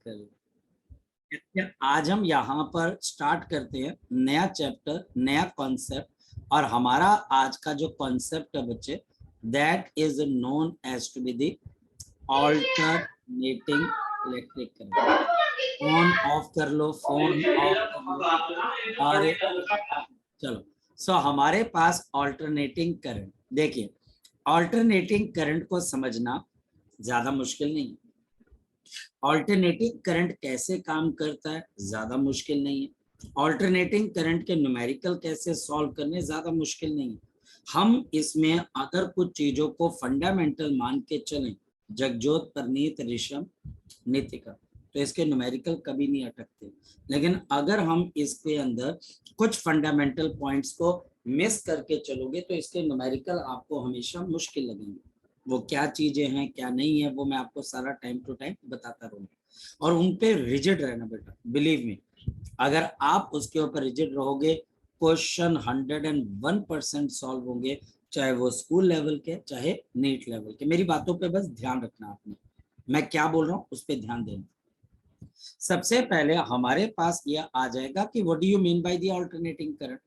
करें। आज हम यहाँ पर स्टार्ट करते हैं नया चैप्टर, नया कॉन्सेप्ट। और हमारा आज का जो कॉन्सेप्ट है बच्चे, that is known as to be the alternating electric current. Phone off कर लो, फोन ऑफ कर लो। और चलो, सो हमारे पास ऑल्टरनेटिंग करंट, देखिए ऑल्टरनेटिंग करंट को समझना ज्यादा मुश्किल नहीं है। ऑल्टरनेटिंग करंट कैसे काम करता है ज्यादा मुश्किल नहीं है। ऑल्टरनेटिंग करंट के न्यूमेरिकल कैसे सॉल्व करने ज्यादा मुश्किल नहीं है। हम इसमें अगर कुछ चीजों को फंडामेंटल मान के चलें, जगजोत परनीत ऋषभ नितिका, तो इसके न्यूमेरिकल कभी नहीं अटकते। लेकिन अगर हम इसके अंदर कुछ फंडामेंटल पॉइंट्स को मिस करके चलोगे तो इसके न्यूमेरिकल आपको हमेशा मुश्किल लगेंगे। वो क्या चीजें हैं क्या नहीं है वो मैं आपको सारा टाइम टू टाइम बताता रहूंगा। और उन पे रिजिड रहना बेटा, बिलीव मी, अगर आप उसके ऊपर रिजिड रहोगे क्वेश्चन 101% सॉल्व होंगे, चाहे वो स्कूल लेवल के चाहे नीट लेवल के। मेरी बातों पे बस ध्यान रखना आपने, मैं क्या बोल रहा हूँ उस पर ध्यान देना। सबसे पहले हमारे पास यह आ जाएगा कि what do you mean by the alternating current.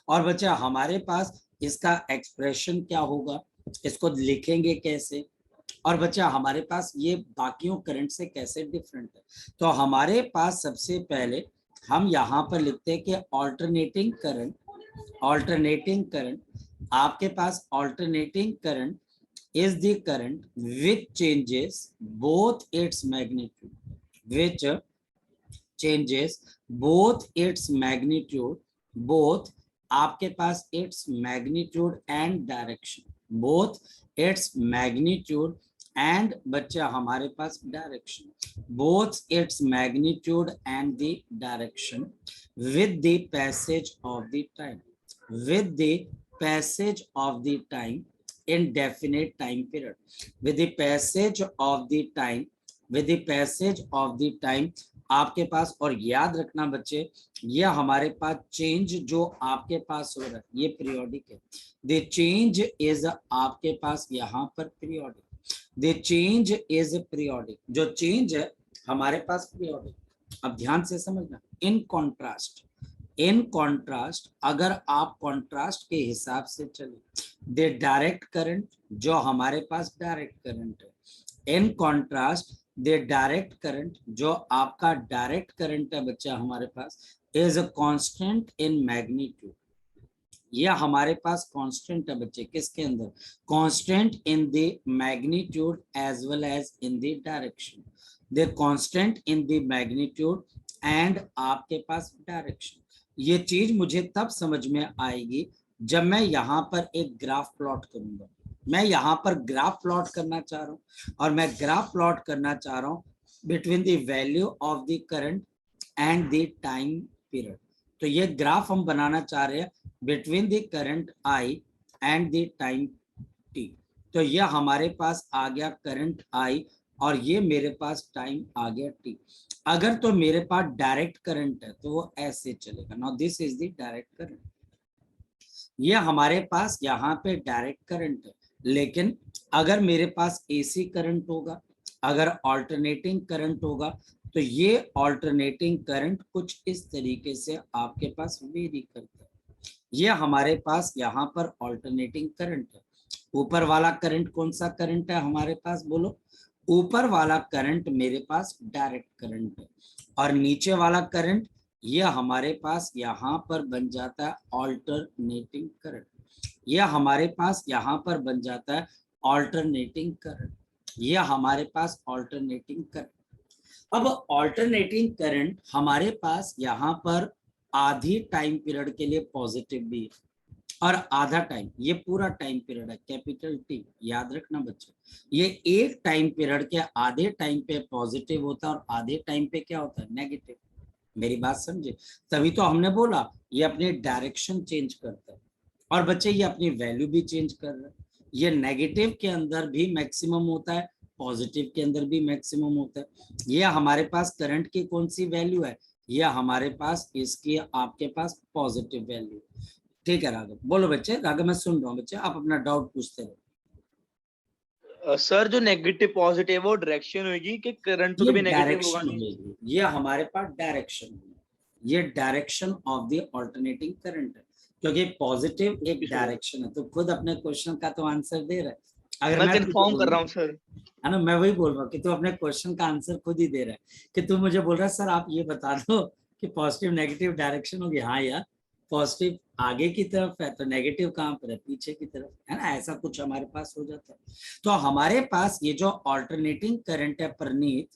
और बच्चा हमारे पास इसका एक्सप्रेशन क्या होगा, इसको लिखेंगे कैसे, और बच्चा हमारे पास ये बाकियों करंट से कैसे डिफरेंट है। तो हमारे पास सबसे पहले हम यहाँ पर लिखते हैं कि ऑल्टरनेटिंग करंट आपके पास alternating current is the current which changes both its magnitude, which changes both its magnitude, both आपके पास its magnitude and direction, both its magnitude and बच्चा हमारे पास direction, both its magnitude and the direction with the passage of the time, with the passage of the time indefinite time period, with the passage of the time, with the passage of the time आपके पास। और याद रखना बच्चे, ये हमारे पास change जो आपके पास हो रहा है ये पीरियोडिक है। द चेंज इज आपके पास यहाँ पर periodic, the change is periodic, जो चेंज है हमारे पास पीरियोडिक। अब ध्यान से समझना। इन कॉन्ट्रास्ट अगर आप कॉन्ट्रास्ट के हिसाब से चले, दे डायरेक्ट करंट जो हमारे पास डायरेक्ट करंट है, in contrast the direct current जो आपका डायरेक्ट करंट है बच्चा हमारे पास is a constant in magnitude. यह हमारे पास कांस्टेंट है बच्चे किसके अंदर, constant in the magnitude as well as in the direction. The constant in the magnitude and आपके पास डायरेक्शन। ये चीज मुझे तब समझ में आएगी जब मैं यहाँ पर एक ग्राफ प्लॉट करूंगा। मैं यहाँ पर ग्राफ प्लॉट करना चाह रहा हूँ और मैं ग्राफ प्लॉट करना चाह रहा हूँ between the value of the current and the time period. तो ये ग्राफ हम बनाना चाह रहे हैं between the current I and the time T. तो ये हमारे पास आ गया करंट आई और ये मेरे पास टाइम आ गया टी। अगर तो मेरे पास डायरेक्ट करंट है तो वो ऐसे चलेगा। Now this is the direct current, ये हमारे पास यहाँ पे डायरेक्ट करंट है। लेकिन अगर मेरे पास एसी करंट होगा, अगर ऑल्टरनेटिंग करंट होगा, तो ये ऑल्टरनेटिंग करंट कुछ इस तरीके से आपके पास वेरी करता है। ये हमारे पास यहाँ पर ऑल्टरनेटिंग करंट है। ऊपर वाला करंट कौन सा करंट है हमारे पास, बोलो। ऊपर वाला करंट मेरे पास डायरेक्ट करंट है और नीचे वाला करंट ये हमारे पास यहाँ पर बन जाता है ऑल्टरनेटिंग करंट। यह हमारे पास यहाँ पर बन जाता है ऑल्टरनेटिंग करंट, यह हमारे पास ऑल्टरनेटिंग करंट। अब ऑल्टरनेटिंग करंट हमारे पास यहाँ पर आधी टाइम पीरियड के लिए पॉजिटिव भी है और आधा टाइम, ये पूरा टाइम पीरियड है कैपिटल टी। याद रखना बच्चों, ये एक टाइम पीरियड के आधे टाइम पे पॉजिटिव होता है और आधे टाइम पे क्या होता है, नेगेटिव। मेरी बात समझे, तभी तो हमने बोला ये अपनी डायरेक्शन चेंज करता है और बच्चे ये अपनी वैल्यू भी चेंज कर रहे हैं। ये नेगेटिव के अंदर भी मैक्सिमम होता है, पॉजिटिव के अंदर भी मैक्सिमम होता है। ये हमारे पास करंट की कौन सी वैल्यू है, यह हमारे पास इसकी आपके पास पॉजिटिव वैल्यू। ठीक है राघव, बोलो बच्चे। राघव मैं सुन रहा हूँ बच्चे, आप अपना डाउट पूछते रहो। सर जो नेगेटिव पॉजिटिव वो डायरेक्शन होगी कि करंट तो ये कभी नेगेटिव होगा डायरेक्शन नहीं। होगी, ये हमारे पास डायरेक्शन होगी, ये direction of the alternating current है, क्योंकि पॉजिटिव एक ओके सर, डायरेक्शन है। तो खुद अपने क्वेश्चन का तो आंसर दे रहा है। अगर मैं मैं तुझे कंफर्म कर बोलूं, रहा हूँ सर। है ना, मैं वही बोल रहा हूँ कि तू अपने क्वेश्चन का आंसर खुद ही दे रहा है, कि तू मुझे बोल रहा है सर आप ये बता दो कि पॉजिटिव नेगेटिव डायरेक्शन होगी। हाँ यार, पॉजिटिव आगे की तरफ है तो नेगेटिव कहाँ पर है, पीछे की तरफ, है ना, ऐसा कुछ हमारे पास हो जाता है। तो हमारे पास ये जो ऑल्टरनेटिंग करंट है परनीत,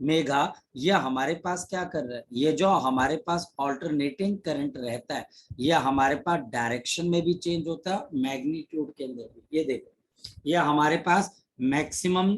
मेघा, ये हमारे पास क्या कर रहा है, ये जो हमारे पास ऑल्टरनेटिंग करंट रहता है, ये हमारे पास डायरेक्शन में भी चेंज होता है, मैग्नीट्यूड के अंदर भी। ये देखो, ये हमारे पास मैक्सिमम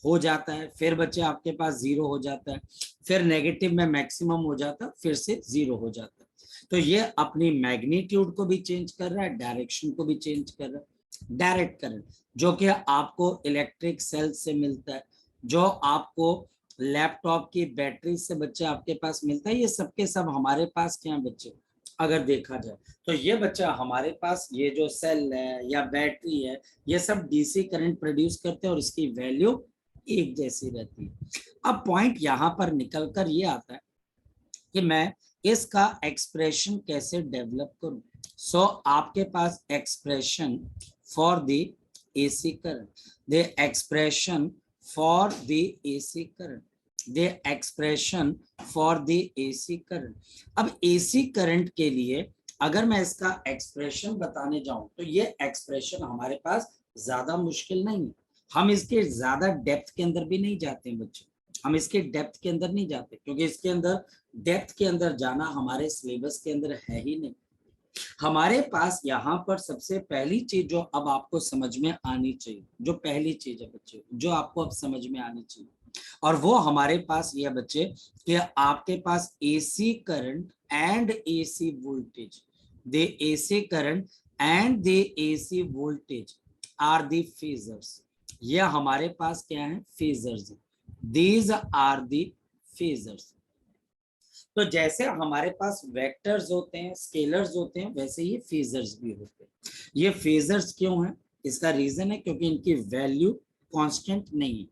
हो जाता है, फिर बच्चे आपके पास जीरो हो जाता है, फिर नेगेटिव में मैक्सिमम हो जाता है, फिर से जीरो हो जाता है। तो ये अपनी मैग्नीट्यूड को भी चेंज कर रहा है, डायरेक्शन को भी चेंज कर रहा है। डायरेक्ट करंट जो कि आपको इलेक्ट्रिक सेल से मिलता है, जो आपको लैपटॉप की बैटरी से बच्चे आपके पास मिलता है, ये सबके सब हमारे पास क्या है बच्चे, अगर देखा जाए तो ये बच्चा हमारे पास ये जो सेल है या बैटरी है, ये सब डीसी करंट प्रोड्यूस करते हैं और इसकी वैल्यू एक जैसी रहती है। अब पॉइंट यहां पर निकल कर ये आता है कि मैं इसका एक्सप्रेशन कैसे डेवलप करूं। सो आपके पास expression for the AC current, the expression for the AC current, the expression for the AC current. अब एसी करंट के लिए अगर मैं इसका एक्सप्रेशन बताने जाऊं तो ये एक्सप्रेशन हमारे पास ज्यादा मुश्किल नहीं है। हम इसके ज्यादा डेप्थ के अंदर भी नहीं जाते हैं बच्चे, हम इसके डेप्थ के अंदर नहीं जाते, क्योंकि इसके अंदर डेप्थ के अंदर जाना हमारे सिलेबस के अंदर है ही नहीं। हमारे पास यहाँ पर सबसे पहली चीज जो अब आपको समझ में आनी चाहिए, जो पहली चीज है बच्चे, जो आपको अब समझ में आनी चाहिए, और वो हमारे पास ये बच्चे कि आपके पास AC current and AC voltage, the AC current and the AC voltage are the phasors. ये हमारे पास क्या है, phasors. These are the phasors. तो जैसे हमारे पास वेक्टर्स होते हैं, स्केलर्स होते हैं, वैसे ही फेजर्स भी होते हैं। ये फेजर्स क्यों हैं, इसका रीजन है क्योंकि इनकी वैल्यू कांस्टेंट नहीं है।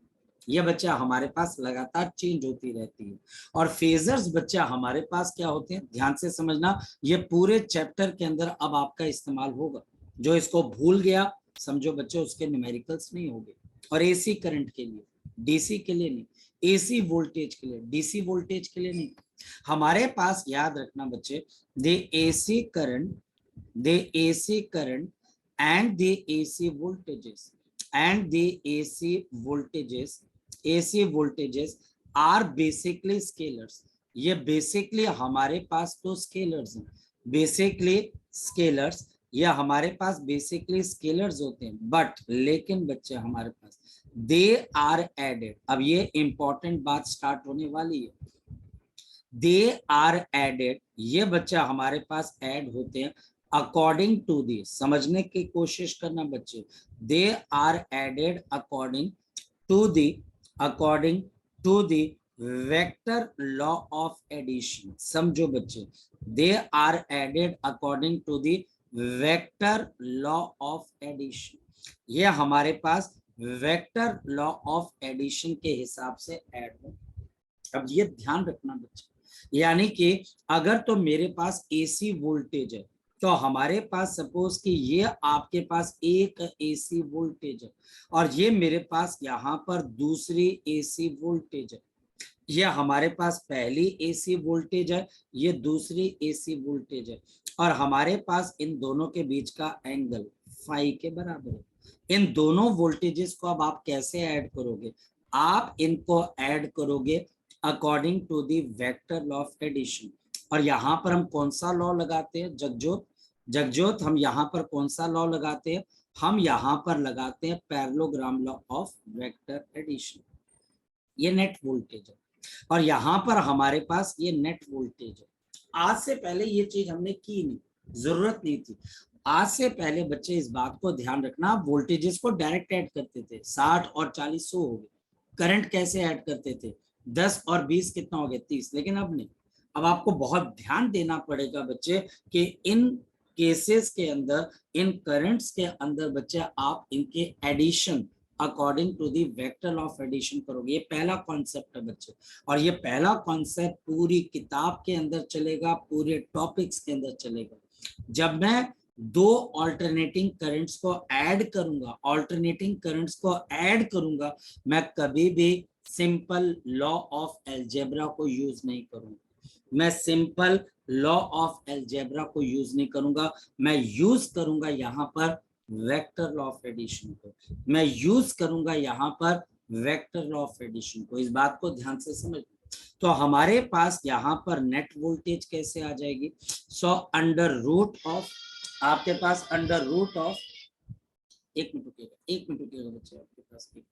ये बच्चा हमारे पास लगातार चेंज होती रहती है। और फेजर्स बच्चा हमारे पास क्या होते हैं, ध्यान से समझना, ये पूरे चैप्टर के अंदर अब आपका इस्तेमाल होगा। जो इसको भूल गया समझो बच्चे, उसके न्यूमेरिकल्स नहीं होंगे। और एसी करंट के लिए, डीसी के लिए नहीं, एसी वोल्टेज के लिए, डीसी वोल्टेज के लिए नहीं। हमारे पास याद रखना बच्चे, the AC current, the AC current and the AC voltages, and the AC voltages, AC voltages are basically scalars. ये बेसिकली हमारे पास तो स्केलर्स हैं, बेसिकली स्केलर्स, ये हमारे पास बेसिकली स्केलर्स होते हैं। बट लेकिन बच्चे हमारे पास दे आर एडेड, अब ये इंपॉर्टेंट बात स्टार्ट होने वाली है, दे आर एडेड, ये बच्चा हमारे पास ऐड होते हैं अकॉर्डिंग टू दी, समझने की कोशिश करना बच्चे, they are added according to the, according to the vector law of addition. समझो बच्चे, they are added according to the vector law of addition. ये हमारे पास वेक्टर लॉ ऑफ एडिशन के हिसाब से ऐड हो। अब ये ध्यान रखना बच्चे, यानी कि अगर तो मेरे पास एसी वोल्टेज है, तो हमारे पास सपोज कि ये आपके पास एक एसी वोल्टेज है, और ये मेरे पास यहाँ पर दूसरी एसी वोल्टेज है। ये हमारे पास पहली एसी वोल्टेज है, ये दूसरी एसी वोल्टेज है, और हमारे पास इन दोनों के बीच का एंगल फाई के बराबर है। इन दोनों वोल्टेजेस को अब आप कैसे ऐड करोगे, आप इनको ऐड करोगे according to the vector law of addition. और यहाँ पर हम कौन सा लॉ लगाते हैं जगजोत, जगजोत हम यहाँ पर कौन सा लॉ लगाते हैं, हम यहाँ पर लगाते हैं parallelogram law of vector addition. ये नेट वोल्टेज है, और यहाँ पर हमारे पास ये नेट वोल्टेज है। आज से पहले ये चीज हमने की नहीं, जरूरत नहीं थी। आज से पहले बच्चे इस बात को ध्यान रखना, वोल्टेजेस को डायरेक्ट ऐड करते थे, 60 और 40 100 हो गए। करंट कैसे ऐड करते थे, 10 और 20 कितना हो गया, 30। लेकिन अब नहीं, अब आपको बहुत ध्यान देना पड़ेगा बच्चे कि इन केसेस के अंदर, इन करंट्स के अंदर बच्चे आप इनके addition according to the vector law of addition करोगे। ये पहला कॉन्सेप्ट है बच्चे, और ये पहला कॉन्सेप्ट पूरी किताब के अंदर चलेगा, पूरे टॉपिक्स के अंदर चलेगा। जब मैं दो ऑल्टरनेटिंग करंट्स को ऐड करूंगा, ऑल्टरनेटिंग करंट्स को ऐड करूंगा, मैं कभी भी सिंपल लॉ ऑफ अलजेब्रा को यूज नहीं करूंगा। मैं सिंपल लॉ ऑफ अलजेब्रा को यूज नहीं करूंगा, मैं यूज करूंगा यहां पर वेक्टर लॉ ऑफ एडिशन को, मैं यूज करूंगा यहां पर वेक्टर लॉ ऑफ एडिशन को। इस बात को ध्यान से समझ। तो हमारे पास यहाँ पर नेट वोल्टेज कैसे आ जाएगी? सो अंडर रूट ऑफ, आपके पास अंडर रूट ऑफ, एक मिनट रुकिएगा बच्चे, आपके पास एक,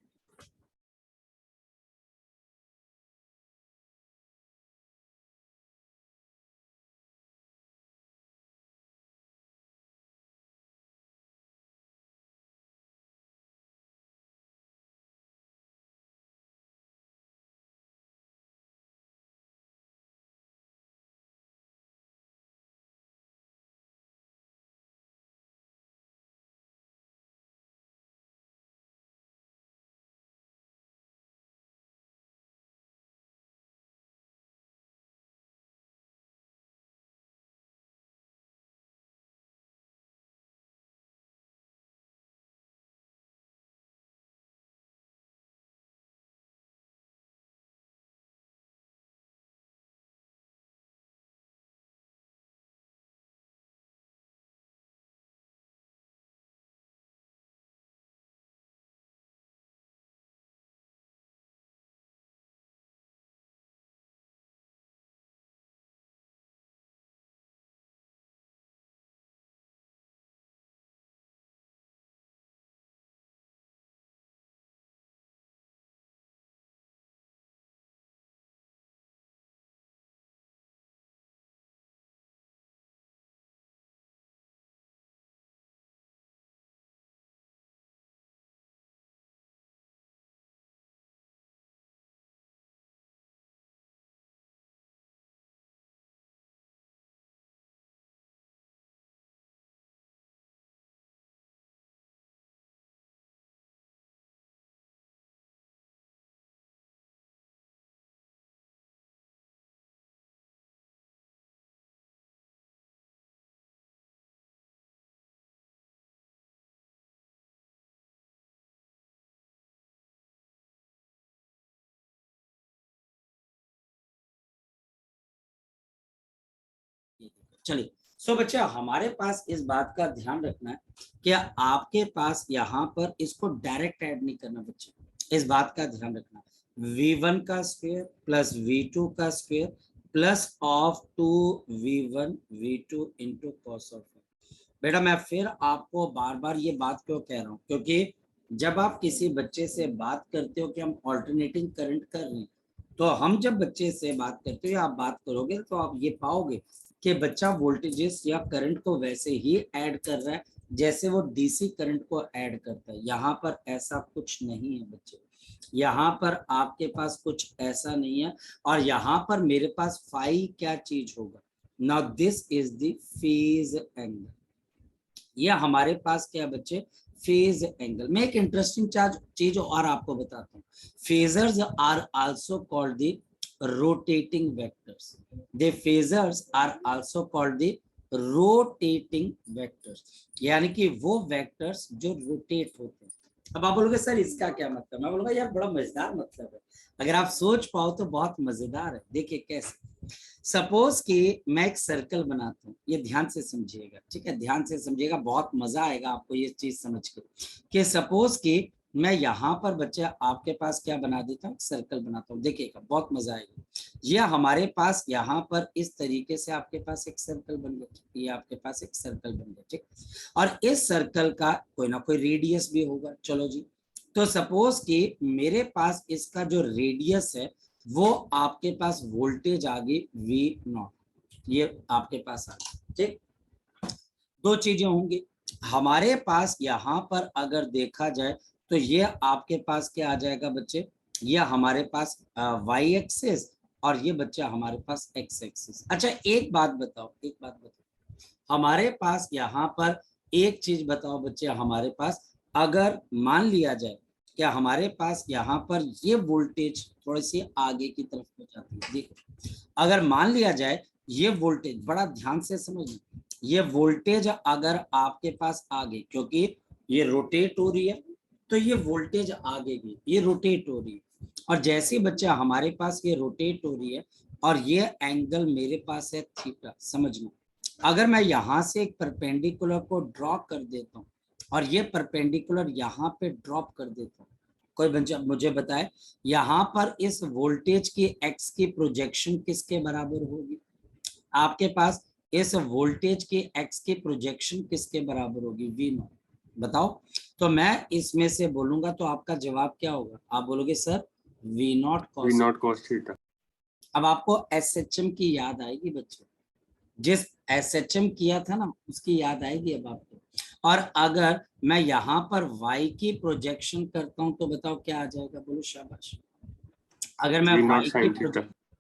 चलिए। सो बच्चे हमारे पास इस बात का ध्यान रखना है कि आपके पास यहाँ पर इसको डायरेक्ट ऐड नहीं करना बच्चे, इस बात का ध्यान रखना। v1 का स्क्वायर प्लस v2 का square plus of 2v1 v2 into cos of. बेटा मैं फिर आपको बार बार ये बात क्यों कह रहा हूँ, क्योंकि जब आप किसी बच्चे से बात करते हो कि हम ऑल्टरनेटिंग करंट कर रहे हैं, तो हम जब बच्चे से बात करते हो, आप बात करोगे तो आप ये पाओगे कि बच्चा वोल्टेजेस या करंट को वैसे ही ऐड कर रहा है जैसे वो डीसी करंट को ऐड करता है। यहाँ पर ऐसा कुछ नहीं है बच्चे, यहाँ पर आपके पास कुछ ऐसा नहीं है। और यहाँ पर मेरे पास फाई क्या चीज होगा? Now this is the phase angle, ये हमारे पास क्या बच्चे? Phase angle. मैं एक इंटरेस्टिंग चीज और आपको बताता हूँ। Phasors are also called the rotating vectors, the phasors are also called the rotating vectors, यानी कि वो वेक्टर्स जो रोटेट होते हैं। अब आप बोलोगे सर इसका क्या मतलब? मैं बोलूंगा यार बड़ा मजेदार मतलब है, अगर आप सोच पाओ तो बहुत मजेदार है। देखिए कैसे, सपोज कि मैं एक सर्कल बनाता हूँ, ये ध्यान से समझिएगा, ठीक है, ध्यान से समझिएगा, बहुत मजा आएगा आपको ये चीज समझ के। कि सपोज कि मैं यहाँ पर बच्चे आपके पास क्या बना देता हूँ, सर्कल बनाता हूँ, देखिएगा बहुत मजा आएगा। ये हमारे पास यहाँ पर इस तरीके से आपके पास एक सर्कल बन गया, ये आपके पास एक सर्कल बन गया, ठीक। और इस सर्कल का कोई ना कोई रेडियस भी होगा, चलो जी। तो सपोज कि मेरे पास इसका जो रेडियस है वो आपके पास वोल्टेज आ गई V0, ये आपके पास आ गई, ठीक। दो चीजें होंगी हमारे पास यहाँ पर, अगर देखा जाए तो ये आपके पास क्या आ जाएगा बच्चे? ये हमारे पास वाई एक्सिस और ये बच्चा हमारे पास एक्स एक्सिस। अच्छा एक बात बताओ, एक बात बताओ, हमारे पास यहाँ पर एक चीज बताओ बच्चे, हमारे पास अगर मान लिया जाए क्या हमारे पास यहाँ पर ये वोल्टेज थोड़ी सी आगे की तरफ हो जाती है। देखो अगर मान लिया जाए ये वोल्टेज, बड़ा ध्यान से समझना, ये वोल्टेज अगर आपके पास आगे, क्योंकि ये रोटेट हो रही है तो ये वोल्टेज आगे भी ये रोटेट हो रही है, और जैसे बच्चा हमारे पास ये रोटेट हो रही है और ये एंगल मेरे पास है थीटा, समझना। अगर मैं यहाँ से एक परपेंडिकुलर को ड्रॉ कर देता हूँ और ये परपेंडिकुलर यहाँ पे ड्रॉप कर देता हूँ, कोई बच्चा मुझे बताए यहाँ पर इस वोल्टेज की एक्स की प्रोजेक्शन किसके बराबर होगी? आपके पास इस वोल्टेज की एक्स की प्रोजेक्शन किसके बराबर होगी? V naught. बताओ, तो मैं इसमें से बोलूंगा तो आपका जवाब क्या होगा? आप बोलोगे sir V naught cos theta. अब आपको एसएचएम की याद आएगी बच्चों, जिस एसएचएम किया था ना उसकी याद आएगी अब आपको। और अगर मैं यहाँ पर y की प्रोजेक्शन करता हूं तो बताओ क्या आ जाएगा? बोलो शाबाश। अगर मैं y की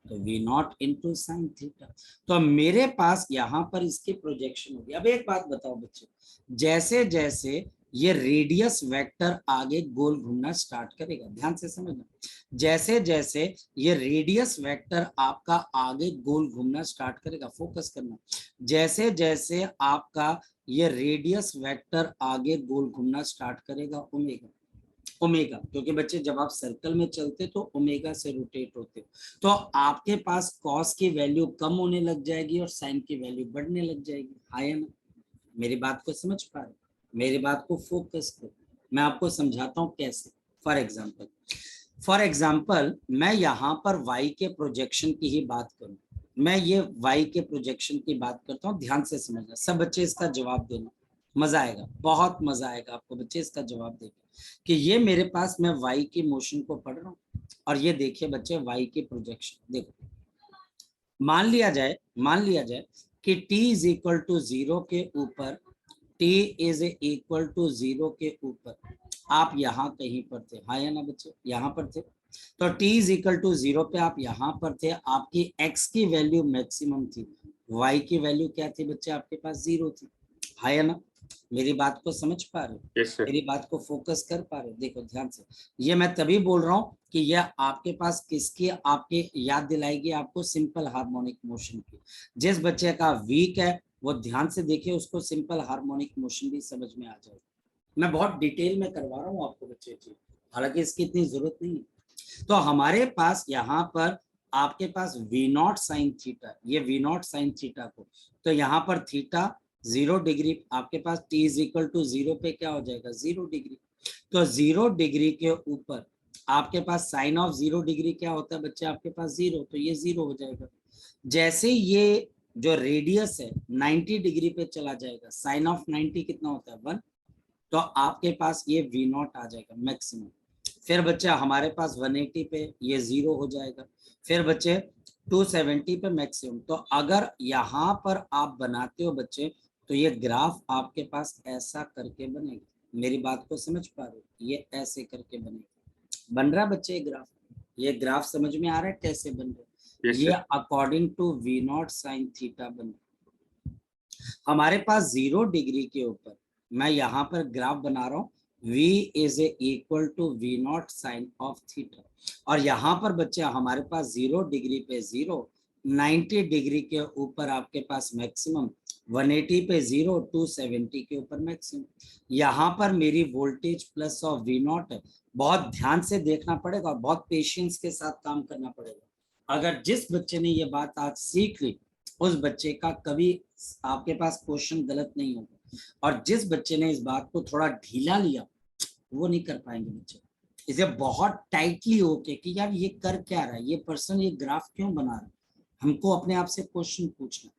तो v not into sine theta. तो मेरे पास यहाँ पर इसकी प्रोजेक्शन होगी। अब एक बात बताओ बच्चों, जैसे जैसे ये रेडियस वेक्टर आगे गोल घूमना स्टार्ट करेगा, ध्यान से समझना, जैसे जैसे ये रेडियस वेक्टर आपका आगे गोल घूमना स्टार्ट करेगा, फोकस करना, जैसे जैसे आपका ये रेडियस वेक्टर आगे गोल घूमना स्टार्ट करेगा ओमेगा, ओमेगा, क्योंकि बच्चे जब आप सर्कल में चलते तो ओमेगा से रोटेट होते हो, तो आपके पास कॉस की वैल्यू कम होने लग जाएगी और साइन की वैल्यू बढ़ने लग जाएगी। है ना? मेरी बात को समझ पा रहे? मेरी बात को फोकस करो, मैं आपको समझाता हूँ कैसे। फॉर एग्जाम्पल मैं यहाँ पर y के प्रोजेक्शन की ही बात करूँ, मैं ये y के प्रोजेक्शन की बात करता हूँ, ध्यान से समझना सब बच्चे, इसका जवाब देना, मजा आएगा, बहुत मजा आएगा आपको बच्चे इसका जवाब देकर कि ये मेरे पास मैं y की मोशन को पढ़ रहा हूँ और ये देखिए बच्चे y की प्रोजेक्शन। देखो मान लिया जाए कि t इज इक्वल टू 0 के ऊपर, t इज इक्वल टू 0 के ऊपर आप यहाँ कहीं पर थे, हाँ या ना बच्चे? यहाँ पर थे, तो t इज इक्वल टू 0 पे आप यहाँ पर थे, आपकी x की वैल्यू मैक्सिमम थी, y की वैल्यू क्या थी बच्चे? आपके पास 0 थी। हाँ या ना? मेरी बात को समझ पा रहे हो? yes, मेरी बात को फोकस कर पा रहे हो? देखो ध्यान से, ये मैं तभी बोल रहा हूँ कि यह आपके पास किसकी आपके याद दिलाएगी? आपको सिंपल हार्मोनिक मोशन की। जिस बच्चे का वीक है वो ध्यान से देखिए, उसको सिंपल हार्मोनिक मोशन भी समझ में आ जाएगा। मैं बहुत डिटेल में करवा रहा हूँ आपको बच्चे, हालांकि इसकी इतनी जरूरत नहीं है। तो हमारे पास यहाँ पर आपके पास वी नॉट साइन थीटा, ये वी नॉट साइन थीटा को, तो यहाँ पर थीटा 0 डिग्री, आपके पास t इज इक्वल टू 0 पे क्या हो जाएगा? 0 डिग्री। तो 0 डिग्री के ऊपर आपके पास साइन ऑफ 0 डिग्री क्या होता है बच्चे? आपके पास 0, तो ये 0 हो जाएगा। जैसे ये जो रेडियस है 90 डिग्री पे चला जाएगा, साइन ऑफ 90 कितना होता है? 1, तो आपके पास ये वी नॉट आ जाएगा मैक्सिमम। फिर बच्चे हमारे पास 180 पे ये 0 हो जाएगा, फिर बच्चे 270 पे मैक्सिमम। तो अगर यहाँ पर आप बनाते हो बच्चे तो ये ग्राफ आपके पास ऐसा करके बनेगा। मेरी बात को समझ पा रहे हो? ये ऐसे करके बनेगा। बन रहा है बच्चे ये ग्राफ? ये ग्राफ समझ में आ रहा है कैसे बन रहा है? ये according to V naught sine theta बन रहा है। हमारे पास 0 डिग्री के ऊपर मैं यहाँ पर ग्राफ बना रहा हूँ, v is equal to V naught sine of theta, और यहाँ पर बच्चे हमारे पास 0 डिग्री पे 0, 90 डिग्री के ऊपर आपके पास मैक्सिमम, 180 पे 0, 270 के ऊपर मैक्सिमम। यहाँ पर मेरी voltage plus of V naught है। बहुत ध्यान से देखना पड़ेगा और बहुत पेशेंस के साथ काम करना पड़ेगा। अगर जिस बच्चे ने ये बात आज सीख ली उस बच्चे का कभी आपके पास क्वेश्चन गलत नहीं होगा, और जिस बच्चे ने इस बात को थोड़ा ढीला लिया वो नहीं कर पाएंगे बच्चे। इसे बहुत टाइटली होके कि यार ये कर क्या रहा है, ये पर्सन ये ग्राफ क्यों बना रहा है, हमको अपने आप से क्वेश्चन पूछना।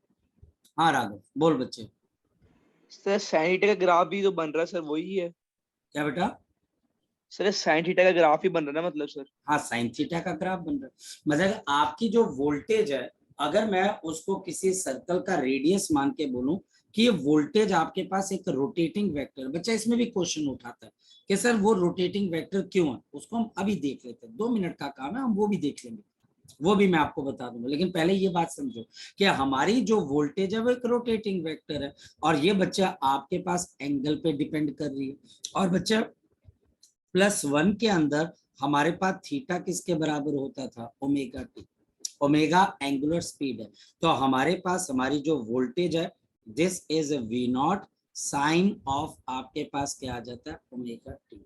हाँ राघव बोल बच्चे। सर साइन थीटा का ग्राफ भी तो बन रहा है सर, वही है क्या बेटा? सर साइन थीटा का ग्राफ ही बन रहा है ना, मतलब सर? हाँ साइन थीटा का ग्राफ बन रहा है, मतलब आपकी जो वोल्टेज है अगर मैं उसको किसी सर्कल का रेडियस मान के बोलूं कि ये वोल्टेज आपके पास एक रोटेटिंग वेक्टर, बच्चा इसमें भी क्वेश्चन उठाता है कि सर वो रोटेटिंग वेक्टर क्यों है, उसको हम अभी देख लेते हैं, 2 मिनट का काम है, हम वो भी देख लेंगे, वो भी मैं आपको बता दूंगा। लेकिन पहले ये बात समझो कि हमारी जो वोल्टेज है वो एक रोटेटिंग वेक्टर है, और ये बच्चा आपके पास एंगल पे डिपेंड कर रही है, और बच्चा +1 के अंदर हमारे पास थीटा किसके बराबर होता था, omega T. Omega angular speed है, तो हमारे पास हमारी जो वोल्टेज है this is V naught, sine of आपके पास क्या आ जाता है, omega T.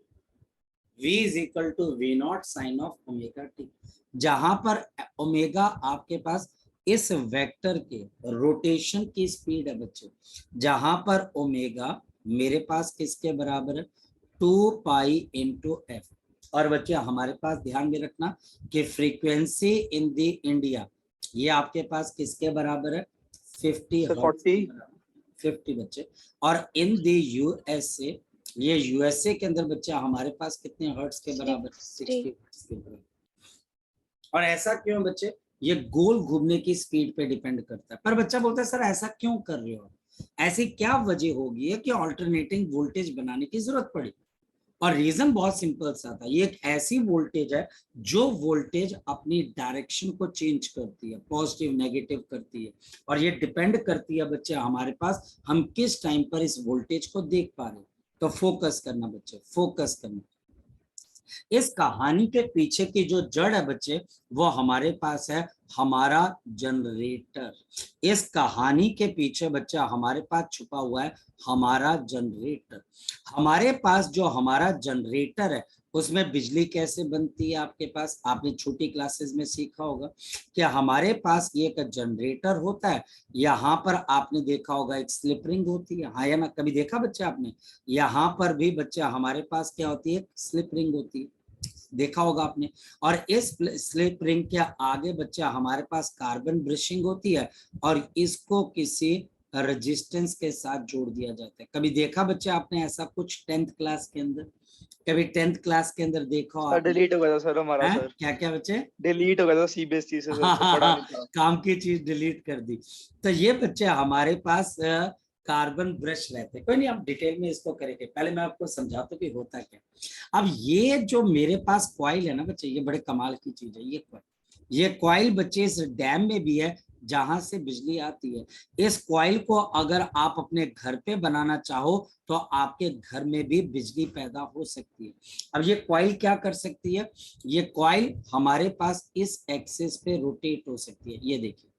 V is equal to V naught sine of omega T, जहां पर ओमेगा आपके पास इस वेक्टर के रोटेशन की स्पीड है बच्चे, जहां पर ओमेगा मेरे पास किसके बराबर है, 2 पाई इंटू एफ। और बच्चे हमारे पास ध्यान में रखना कि फ्रीक्वेंसी इन द इंडिया ये आपके पास किसके बराबर है, 50 सर हर्ट्ज 40। के बराबर, 50 बच्चे। और इन द यूएसए, ये यूएसए के अंदर बच्चा हमारे पास कितने हर्ट्ज के बराबर, 60 हर्ट्ज के बराबर। और ऐसा क्यों बच्चे, ये गोल घूमने की स्पीड पे डिपेंड करता है। पर बच्चा बोलता है सर ऐसा क्यों कर रहे हो, ऐसी क्या वजह होगी है कि ऑल्टरनेटिंग वोल्टेज बनाने की जरूरत पड़ी। और रीजन बहुत सिंपल सा था, ये एक ऐसी वोल्टेज है जो वोल्टेज अपनी डायरेक्शन को चेंज करती है, पॉजिटिव नेगेटिव करती है, और ये डिपेंड करती है बच्चे हमारे पास हम किस टाइम पर इस वोल्टेज को देख पा रहे हैं। तो फोकस करना बच्चे, फोकस करना। इस कहानी के पीछे की जो जड़ है बच्चे, वो हमारे पास है हमारा जनरेटर। इस कहानी के पीछे बच्चा हमारे पास छुपा हुआ है हमारा जनरेटर। हमारे पास जो हमारा जनरेटर है उसमें बिजली कैसे बनती है, आपके पास आपने छोटी क्लासेस में सीखा होगा कि हमारे पास ये एक जनरेटर होता है। यहाँ पर आपने देखा होगा एक स्लिप रिंग होती है, हाँ या ना, कभी देखा बच्चा आपने, यहाँ पर भी बच्चा हमारे पास क्या होती है, स्लिप रिंग होती है, देखा होगा आपने। और इस स्लिप रिंग के आगे बच्चा हमारे पास कार्बन ब्रशिंग होती है, और इसको किसी रेजिस्टेंस के साथ जोड़ दिया जाता है। कभी देखा बच्चा आपने ऐसा कुछ 10th क्लास के अंदर, कभी 10th क्लास के अंदर देखा हो सर आपने, डिलीट हो गया था सर हमारा है सर, क्या क्या बच्चे, डिलीट हो गया था सीबीएसई से सर, हाँ तो हाँ पढ़ा हाँ, नहीं था। काम की चीज डिलीट कर दी। तो ये बच्चे हमारे पास कार्बन ब्रश रहते हैं, कोई नहीं हम डिटेल में इसको करेंगे, पहले मैं आपको समझाता हूँ कि होता क्या। अब ये जो मेरे पास कॉइल है ना बच्चे, ये बड़े कमाल की चीज है, ये कॉइल, ये कॉइल बच्चे इस डैम में भी है जहां से बिजली आती है। इस कॉइल को अगर आप अपने घर पे बनाना चाहो तो आपके घर में भी बिजली पैदा हो सकती है। अब ये कॉइल क्या कर सकती है, ये कॉइल हमारे पास इस एक्सिस पे रोटेट हो सकती है। ये देखिए,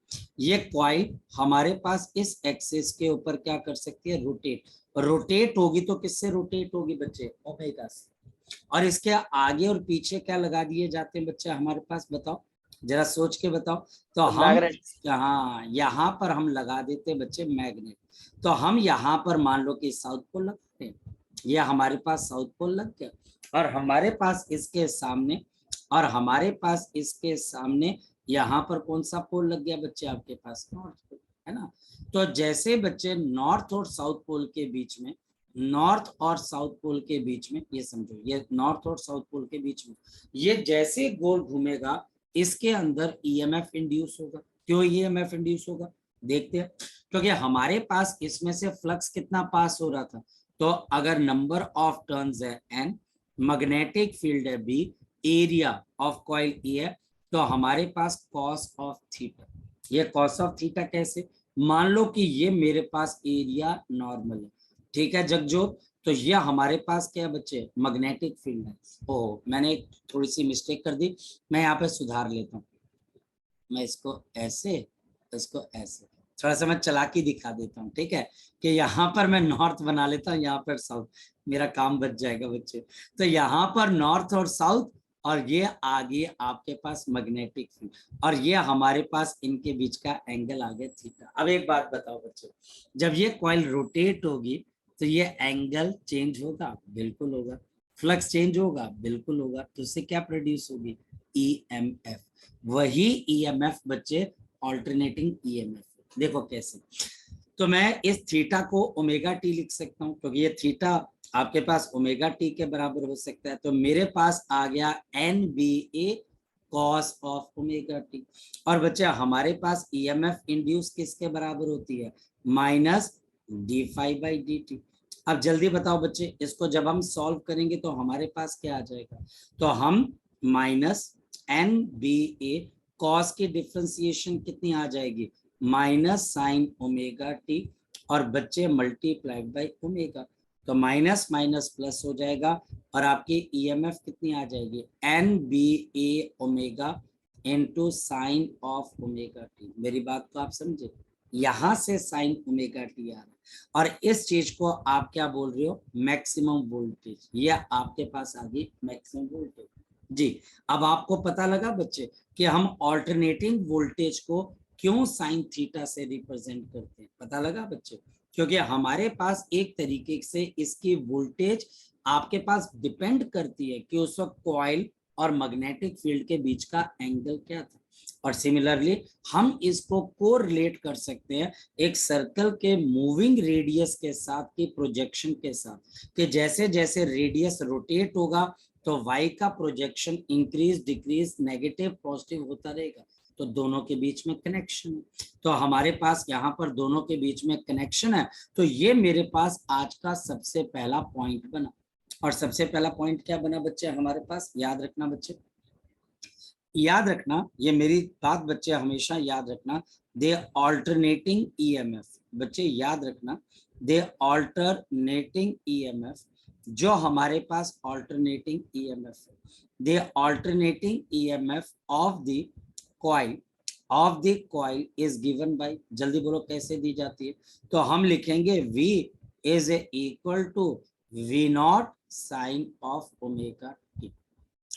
ये कॉइल हमारे पास इस एक्सिस के ऊपर क्या कर सकती है, रोटेट। रोटेट होगी तो किससे रोटेट होगी बच्चे, ओमेगा से। और इसके आगे और पीछे क्या लगा दिए जाते हैं बच्चे हमारे पास, बताओ जरा सोच के बताओ। तो तो हम, मैग्नेट। हाँ यहाँ पर हम लगा देते बच्चे मैग्नेट। तो हम यहाँ पर मान लो कि साउथ पोल लगाते हैं, ये हमारे पास साउथ पोल लग गया, और हमारे पास इसके सामने, और हमारे पास इसके सामने यहाँ पर कौन सा पोल लग गया बच्चे, आपके पास नॉर्थ पोल, है ना। तो जैसे बच्चे नॉर्थ और साउथ पोल के बीच में, नॉर्थ और साउथ पोल के बीच में, ये समझो ये नॉर्थ और साउथ पोल के बीच में ये जैसे गोल घूमेगा, इसके अंदर ईएमएफ इंड्यूस होगा। क्यों ईएमएफ इंड्यूस होगा, देखते हैं। क्योंकि हमारे पास इसमें से फ्लक्स कितना पास हो रहा था, तो अगर नंबर ऑफ टर्न्स है एन, मैग्नेटिक फील्ड है बी, एरिया ऑफ कॉइल ई है, तो हमारे पास कॉस ऑफ थीटा। ये कॉस ऑफ थीटा कैसे, मान लो कि ये मेरे पास एरिया नॉर्मल है, ठीक है जगजोत, तो ये हमारे पास क्या बच्चे, मैग्नेटिक फील्ड है। ओ मैंने थोड़ी सी मिस्टेक कर दी, मैं यहाँ पे सुधार लेता हूँ, मैं इसको ऐसे, इसको ऐसे, थोड़ा सा मैं चालाकी दिखा देता हूँ, ठीक है, कि यहाँ पर मैं नॉर्थ बना लेता हूँ, यहाँ पर साउथ, मेरा काम बच जाएगा बच्चे। तो यहाँ पर नॉर्थ और साउथ, और ये आगे आपके पास मैग्नेटिक फील्ड, और ये हमारे पास इनके बीच का एंगल आ गया थीटा। अब एक बात बताओ बच्चों, जब ये कॉइल रोटेट होगी तो ये एंगल चेंज होगा, बिल्कुल होगा। फ्लक्स चेंज होगा, बिल्कुल होगा। तो उससे क्या प्रोड्यूस होगी, ईएमएफ। वही ईएमएफ बच्चे ऑल्टरनेटिंग ईएमएफ, देखो कैसे। तो मैं इस थीटा को ओमेगा टी लिख सकता हूँ, क्योंकि ये थीटा आपके पास ओमेगा टी के बराबर हो सकता है। तो मेरे पास आ गया N B A cos of omega T. और बच्चे हमारे पास ईएमएफ इंड्यूस किसके बराबर होती है, minus D phi by D T. अब जल्दी बताओ बच्चे, इसको जब हम सॉल्व करेंगे तो हमारे पास क्या आ जाएगा, तो हम minus N B A cos की डिफ्रेंसिएशन कितनी आ जाएगी, माइनस साइन ओमेगा टी, और बच्चे मल्टीप्लाइड बाई ओमेगा। तो माइनस माइनस प्लस हो जाएगा और आपकी ईएमएफ कितनी आ जाएगी, N B A omega into sine of omega T. मेरी बात को आप समझे, यहां से साइन ओमेगा टी आ रहा है और इस चीज को आप क्या बोल रहे हो, मैक्सिमम वोल्टेज। ये आपके पास आ गई मैक्सिमम वोल्टेज जी। अब आपको पता लगा बच्चे कि हम ऑल्टरनेटिंग वोल्टेज को क्यों साइन थीटा से रिप्रेजेंट करते हैं, पता लगा बच्चे, क्योंकि हमारे पास एक तरीके से इसकी वोल्टेज आपके पास डिपेंड करती है कि उस वक्त कॉइल और मैग्नेटिक फील्ड के बीच का एंगल क्या था। और सिमिलरली हम इसको कोरिलेट कर सकते हैं एक सर्कल के मूविंग रेडियस के साथ की प्रोजेक्शन के साथ, कि जैसे जैसे रेडियस रोटेट होगा तो y का projection increase decrease negative positive होता रहेगा। तो दोनों के बीच में कनेक्शन है, तो हमारे पास यहाँ पर दोनों के बीच में कनेक्शन है। तो ये मेरे पास आज का सबसे पहला पॉइंट बना। और सबसे पहला पॉइंट क्या बना बच्चे हमारे पास, याद रखना बच्चे, याद रखना, ये मेरी बात बच्चे हमेशा याद रखना, दे ऑल्टरनेटिंग ईएमएफ। बच्चे याद रखना, दे ऑल्टरनेटिंग ईएमएफ, जो हमारे पास ऑल्टरनेटिंग ईएमएफ है, the alternating EMF of the coil is given by, जल्दी बोलो कैसे दी जाती है, तो हम लिखेंगे V is equal to V naught sine of omega T.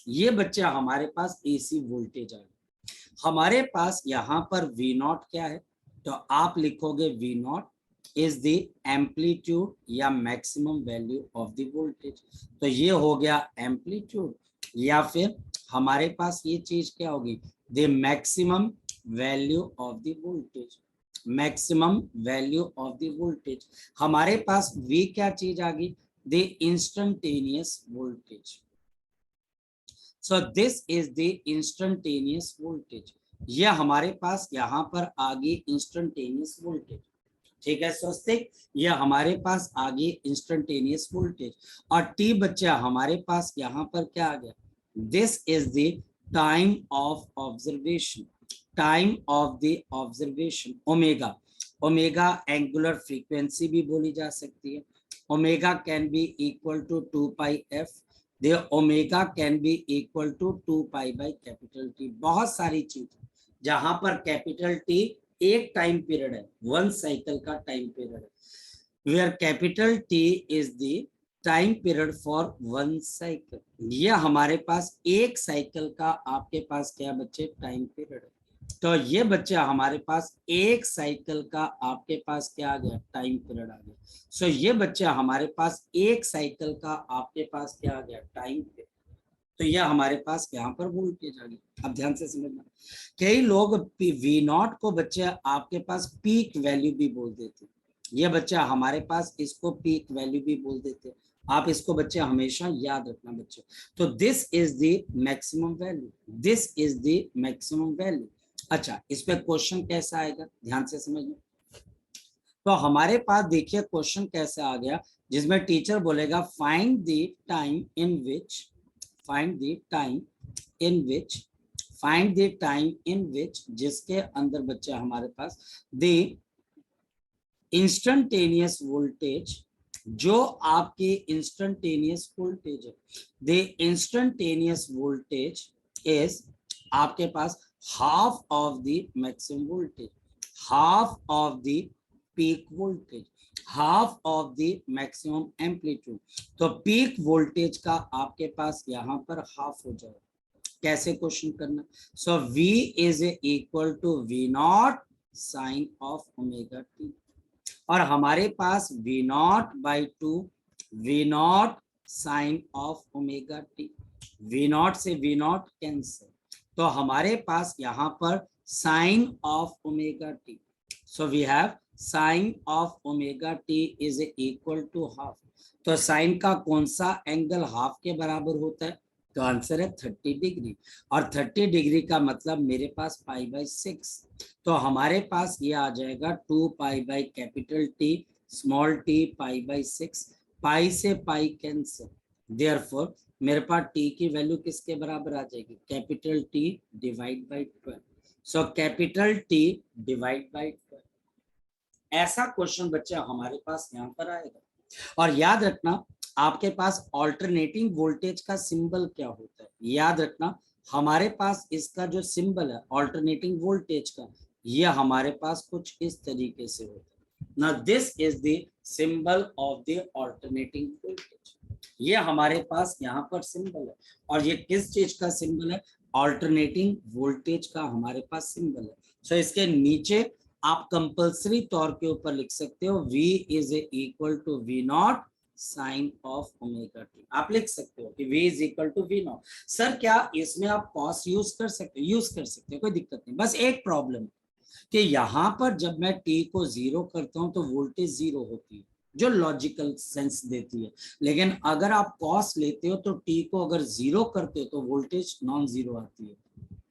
ये बच्चे हमारे पास एसी वोल्टेज आ गया। हमारे पास यहाँ पर V नॉट क्या है, तो आप लिखोगे V not is the amplitude या maximum value of the voltage. तो ये हो गया एम्पलीट्यूड, या फिर हमारे पास ये चीज क्या होगी, the maximum value of the voltage, maximum value of the voltage. हमारे पास V क्या चीज आ गई, the instantaneous voltage. So this is the instantaneous voltage. ये हमारे पास यहाँ पर आ गई इंस्टेंटेनियस वोल्टेज, ठीक है स्वस्तिक, ये हमारे पास आ गई इंस्टेंटेनियस वोल्टेज। और टी बच्चा हमारे पास यहाँ पर क्या आ गया, this is the time of observation, time of the observation. Omega, omega angular frequency भी बोली जा सकती है। Omega can be equal to 2 pi F, they omega can be equal to 2 pi by capital T. बहुत सारी चीज जहां पर कैपिटल टी एक टाइम पीरियड है, वन साइकिल का टाइम पीरियड है, where capital T is the time period for one cycle. ये हमारे पास एक साइकिल का आपके पास क्या बच्चे टाइम पीरियड है। तो ये बच्चे हमारे पास एक साइकिल का आपके पास क्या आ गया, टाइम पीरियड आ गया। सो ये बच्चे हमारे पास एक साइकिल का आपके पास क्या आ गया, टाइम पीरियड। तो यह हमारे पास यहाँ पर वोल्टेज आ गई। अब ध्यान से समझना, कई लोग V नॉट को बच्चे आपके पास पीक वैल्यू भी बोल देते, ये बच्चा हमारे पास इसको पीक वैल्यू भी बोल देते। आप इसको बच्चे हमेशा याद रखना बच्चे। तो this is the maximum value, this is the maximum value. अच्छा, इस पे क्वेश्चन कैसा आएगा, ध्यान से समझना। तो हमारे पास देखिए क्वेश्चन कैसे आ गया, जिसमें टीचर बोलेगा find the time in which, find the time in which, find the time in which, जिसके अंदर बच्चे हमारे पास the instantaneous voltage, जो आपकी इंस्टेंटेनियस वोल्टेज है, the instantaneous voltage is आपके पास half of the maximum voltage, half of the peak voltage, half of the maximum amplitude. तो peak voltage का आपके पास यहाँ पर हाफ हो जाएगा। कैसे क्वेश्चन करना, so V is equal to V naught sine of omega T, और हमारे पास V naught by 2 V naught sine of omega T. V naught से V नॉट कैंसिल, तो हमारे पास यहाँ पर sine of omega T. So we have sine of omega T is equal to half. तो साइन का कौन सा एंगल हाफ के बराबर होता है, तो आंसर है 30 डिग्री, और 30 डिग्री का मतलब मेरे पास पाई बाई 6। तो हमारे पास ये आ जाएगा 2 pi by capital T small T pi by 6, पाई से पाई कैंसिल, देयरफॉर मेरे पास टी की वैल्यू किसके बराबर आ जाएगी, capital T divide by 12। So capital T divide by 12। ऐसा क्वेश्चन बच्चा हमारे पास यहाँ पर आएगा। और याद रखना आपके पास ऑल्टरनेटिंग वोल्टेज का सिंबल क्या होता है, याद रखना हमारे पास इसका जो सिंबल है ऑल्टरनेटिंग वोल्टेज का, ये हमारे पास कुछ इस तरीके से होता है ना। This is the symbol of the alternating voltage, ये हमारे पास यहाँ पर सिंबल है। और ये किस चीज का सिंबल है, ऑल्टरनेटिंग वोल्टेज का हमारे पास सिंबल है। सो इसके नीचे आप कंपल्सरी तौर के ऊपर लिख सकते हो V is equal to V naught sine of omega t, आप लिख सकते हो कि V is equal to V naught. Sir क्या इसमें आप कॉस यूज कर सकते हो, यूज कर सकते हो, कोई दिक्कत नहीं। बस एक प्रॉब्लम कि यहाँ पर जब मैं t को 0 करता हूं तो वोल्टेज 0 होती है, जो लॉजिकल सेंस देती है। लेकिन अगर आप कॉस लेते हो तो t को अगर 0 करते हो तो वोल्टेज नॉन जीरो आती है।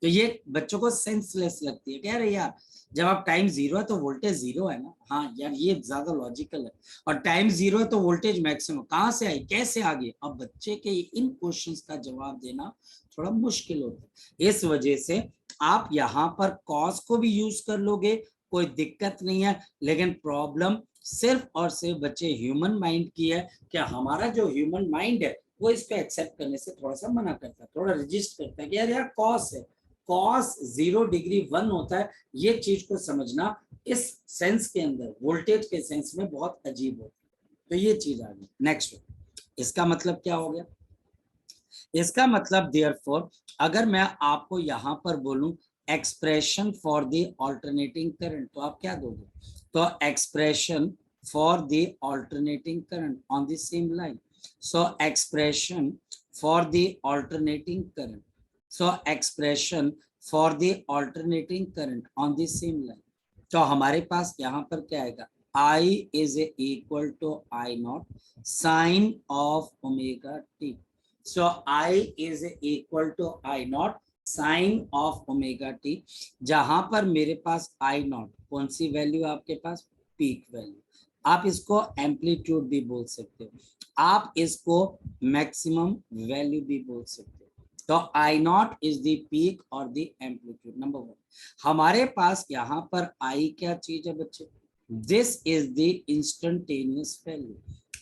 तो ये बच्चों को सेंसलेस लगती है, कह रहे यार जब आप टाइम 0 है तो वोल्टेज 0 है ना। हाँ यार ये ज्यादा लॉजिकल है। और टाइम 0 है तो वोल्टेज मैक्सिमम कहाँ से आई, कैसे आ गई। अब बच्चे के इन क्वेश्चंस का जवाब देना थोड़ा मुश्किल होता है, इस वजह से आप यहाँ पर कॉस को भी यूज कर लोगे, कोई दिक्कत नहीं है। लेकिन प्रॉब्लम सिर्फ और सिर्फ बच्चे ह्यूमन माइंड की है कि हमारा जो ह्यूमन माइंड है वो इसको एक्सेप्ट करने से थोड़ा सा मना करता है, थोड़ा रजिस्ट करता है कि यार कॉस है, कॉस 0 डिग्री 1 होता है। ये चीज को समझना इस सेंस के अंदर, वोल्टेज के सेंस में बहुत अजीब होता है। तो ये चीज आ गई। नेक्स्ट, इसका मतलब क्या हो गया, इसका मतलब देयरफॉर अगर मैं आपको यहाँ पर बोलूं expression for the alternating current, तो आप क्या दोगे, तो expression for the alternating current on the same line. So expression for the alternating current, so expression for the alternating current on the same line. तो हमारे पास यहाँ पर क्या आएगा, I is equal to I not sine of omega t. So I is equal to I naught sine of omega T, जहां पर मेरे पास I नॉट कौन सी वैल्यू है आपके पास, पीक वैल्यू। आप इसको एम्पलीट्यूड भी बोल सकते हो, आप इसको मैक्सिमम वैल्यू भी बोल सकते हो। तो I not is the peak और द एम्पलीट्यूड। नंबर 1 हमारे पास यहाँ पर I क्या चीज है बच्चे, this is the instantaneous value.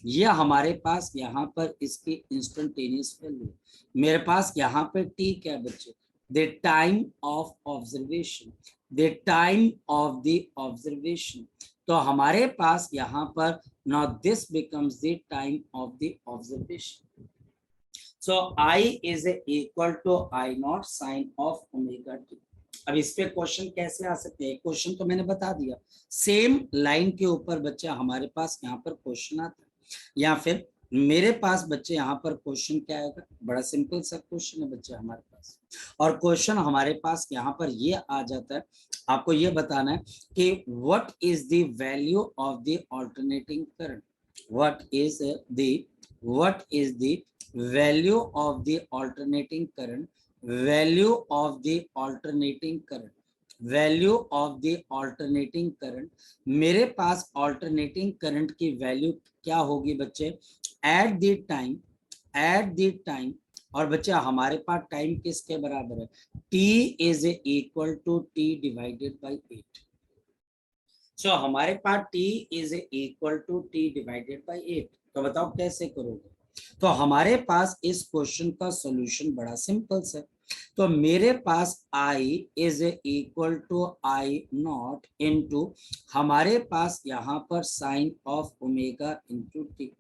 ये हमारे पास यहाँ पर इसकी इंस्टेंटेनियस वैल्यू। मेरे पास यहाँ पे टी क्या बच्चे, the time of observation, the time of the observation. तो हमारे पास यहाँ पर now this becomes the time of the observation. So I is equal to I naught sine of omega t. अब इस पे क्वेश्चन कैसे आ सकते हैं, क्वेश्चन तो मैंने बता दिया, सेम लाइन के ऊपर बच्चा हमारे पास यहाँ पर क्वेश्चन आता है। या फिर मेरे पास बच्चे यहाँ पर क्वेश्चन क्या आएगा, बड़ा सिंपल सा क्वेश्चन है बच्चे हमारे पास। और क्वेश्चन हमारे पास यहाँ पर ये आ जाता है, आपको ये बताना है कि what is the value of the alternating current, what is the value of the alternating current, value of the alternating current, value of the alternating current। मेरे पास alternating current की वैल्यू क्या होगी बच्चे, at the time। और बच्चे हमारे पास time किसके बराबर है, t is equal to t divided by 8। सो हमारे पास t is equal to t divided by 8। तो बताओ कैसे करोगे। तो हमारे पास इस क्वेश्चन का सॉल्यूशन बड़ा सिंपल है। तो मेरे पास I is equal to I not into हमारे पास यहाँ पर sine of omega into T.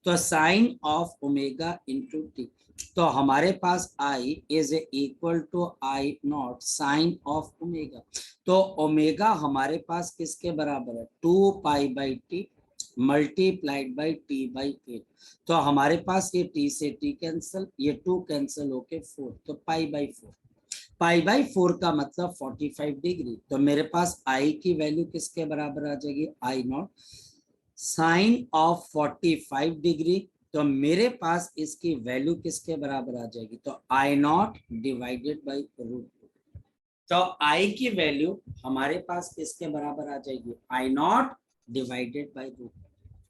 तो sine of omega into T, तो हमारे पास I is equal to I not sine of omega. तो ओमेगा हमारे पास किसके बराबर है, 2 pi by T multiplied by T by 8। तो हमारे पास ये टी से टी कैंसल, ये 2 कैंसल होके 4, तो पाई बाई 4। पाई बाई 4 का मतलब 45 डिग्री। तो मेरे पास आई की वैल्यू किसके बराबर आ जाएगी, आई नॉट साइन ऑफ 45 डिग्री। तो मेरे पास इसकी वैल्यू किसके बराबर आ जाएगी, तो आई नॉट डिवाइडेड बाई रूट। तो आई की वैल्यू हमारे पास किसके बराबर आ जाएगी, आई नॉट डिवाइडेड बाई रूट।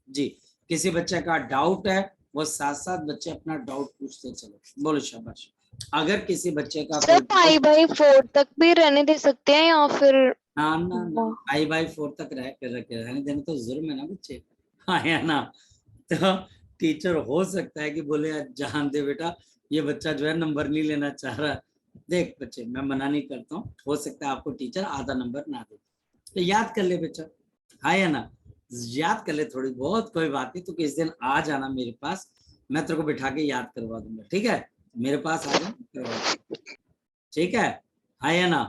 जी, किसी बच्चे का डाउट है वो साथ साथ बच्चे अपना डाउट पूछते चलो, बोलो शाबाश। अगर किसी बच्चे का सर पाई बाई 4 तक भी रहने दे सकते हैं या फिर ना पाई बाई 4 तक रहने देना तो जुर्म है ना बच्चे, हाँ या ना। तो टीचर हो सकता है कि बोले जान दे बेटा, ये बच्चा जो है नंबर नहीं लेना चाह रहा। देख बच्चे, मैं मना नहीं करता हूँ, हो सकता है आपको टीचर आधा नंबर ना दे, तो याद कर ले बच्चा, हाँ या ना, याद कर ले थोड़ी बहुत, कोई बात नहीं। तो किस दिन आ जाना मेरे पास, मैं तेरे को बिठा के याद करवा दूंगा, ठीक है? मेरे पास आ जा, करवा दूंगा, ठीक है? हाँ या ना?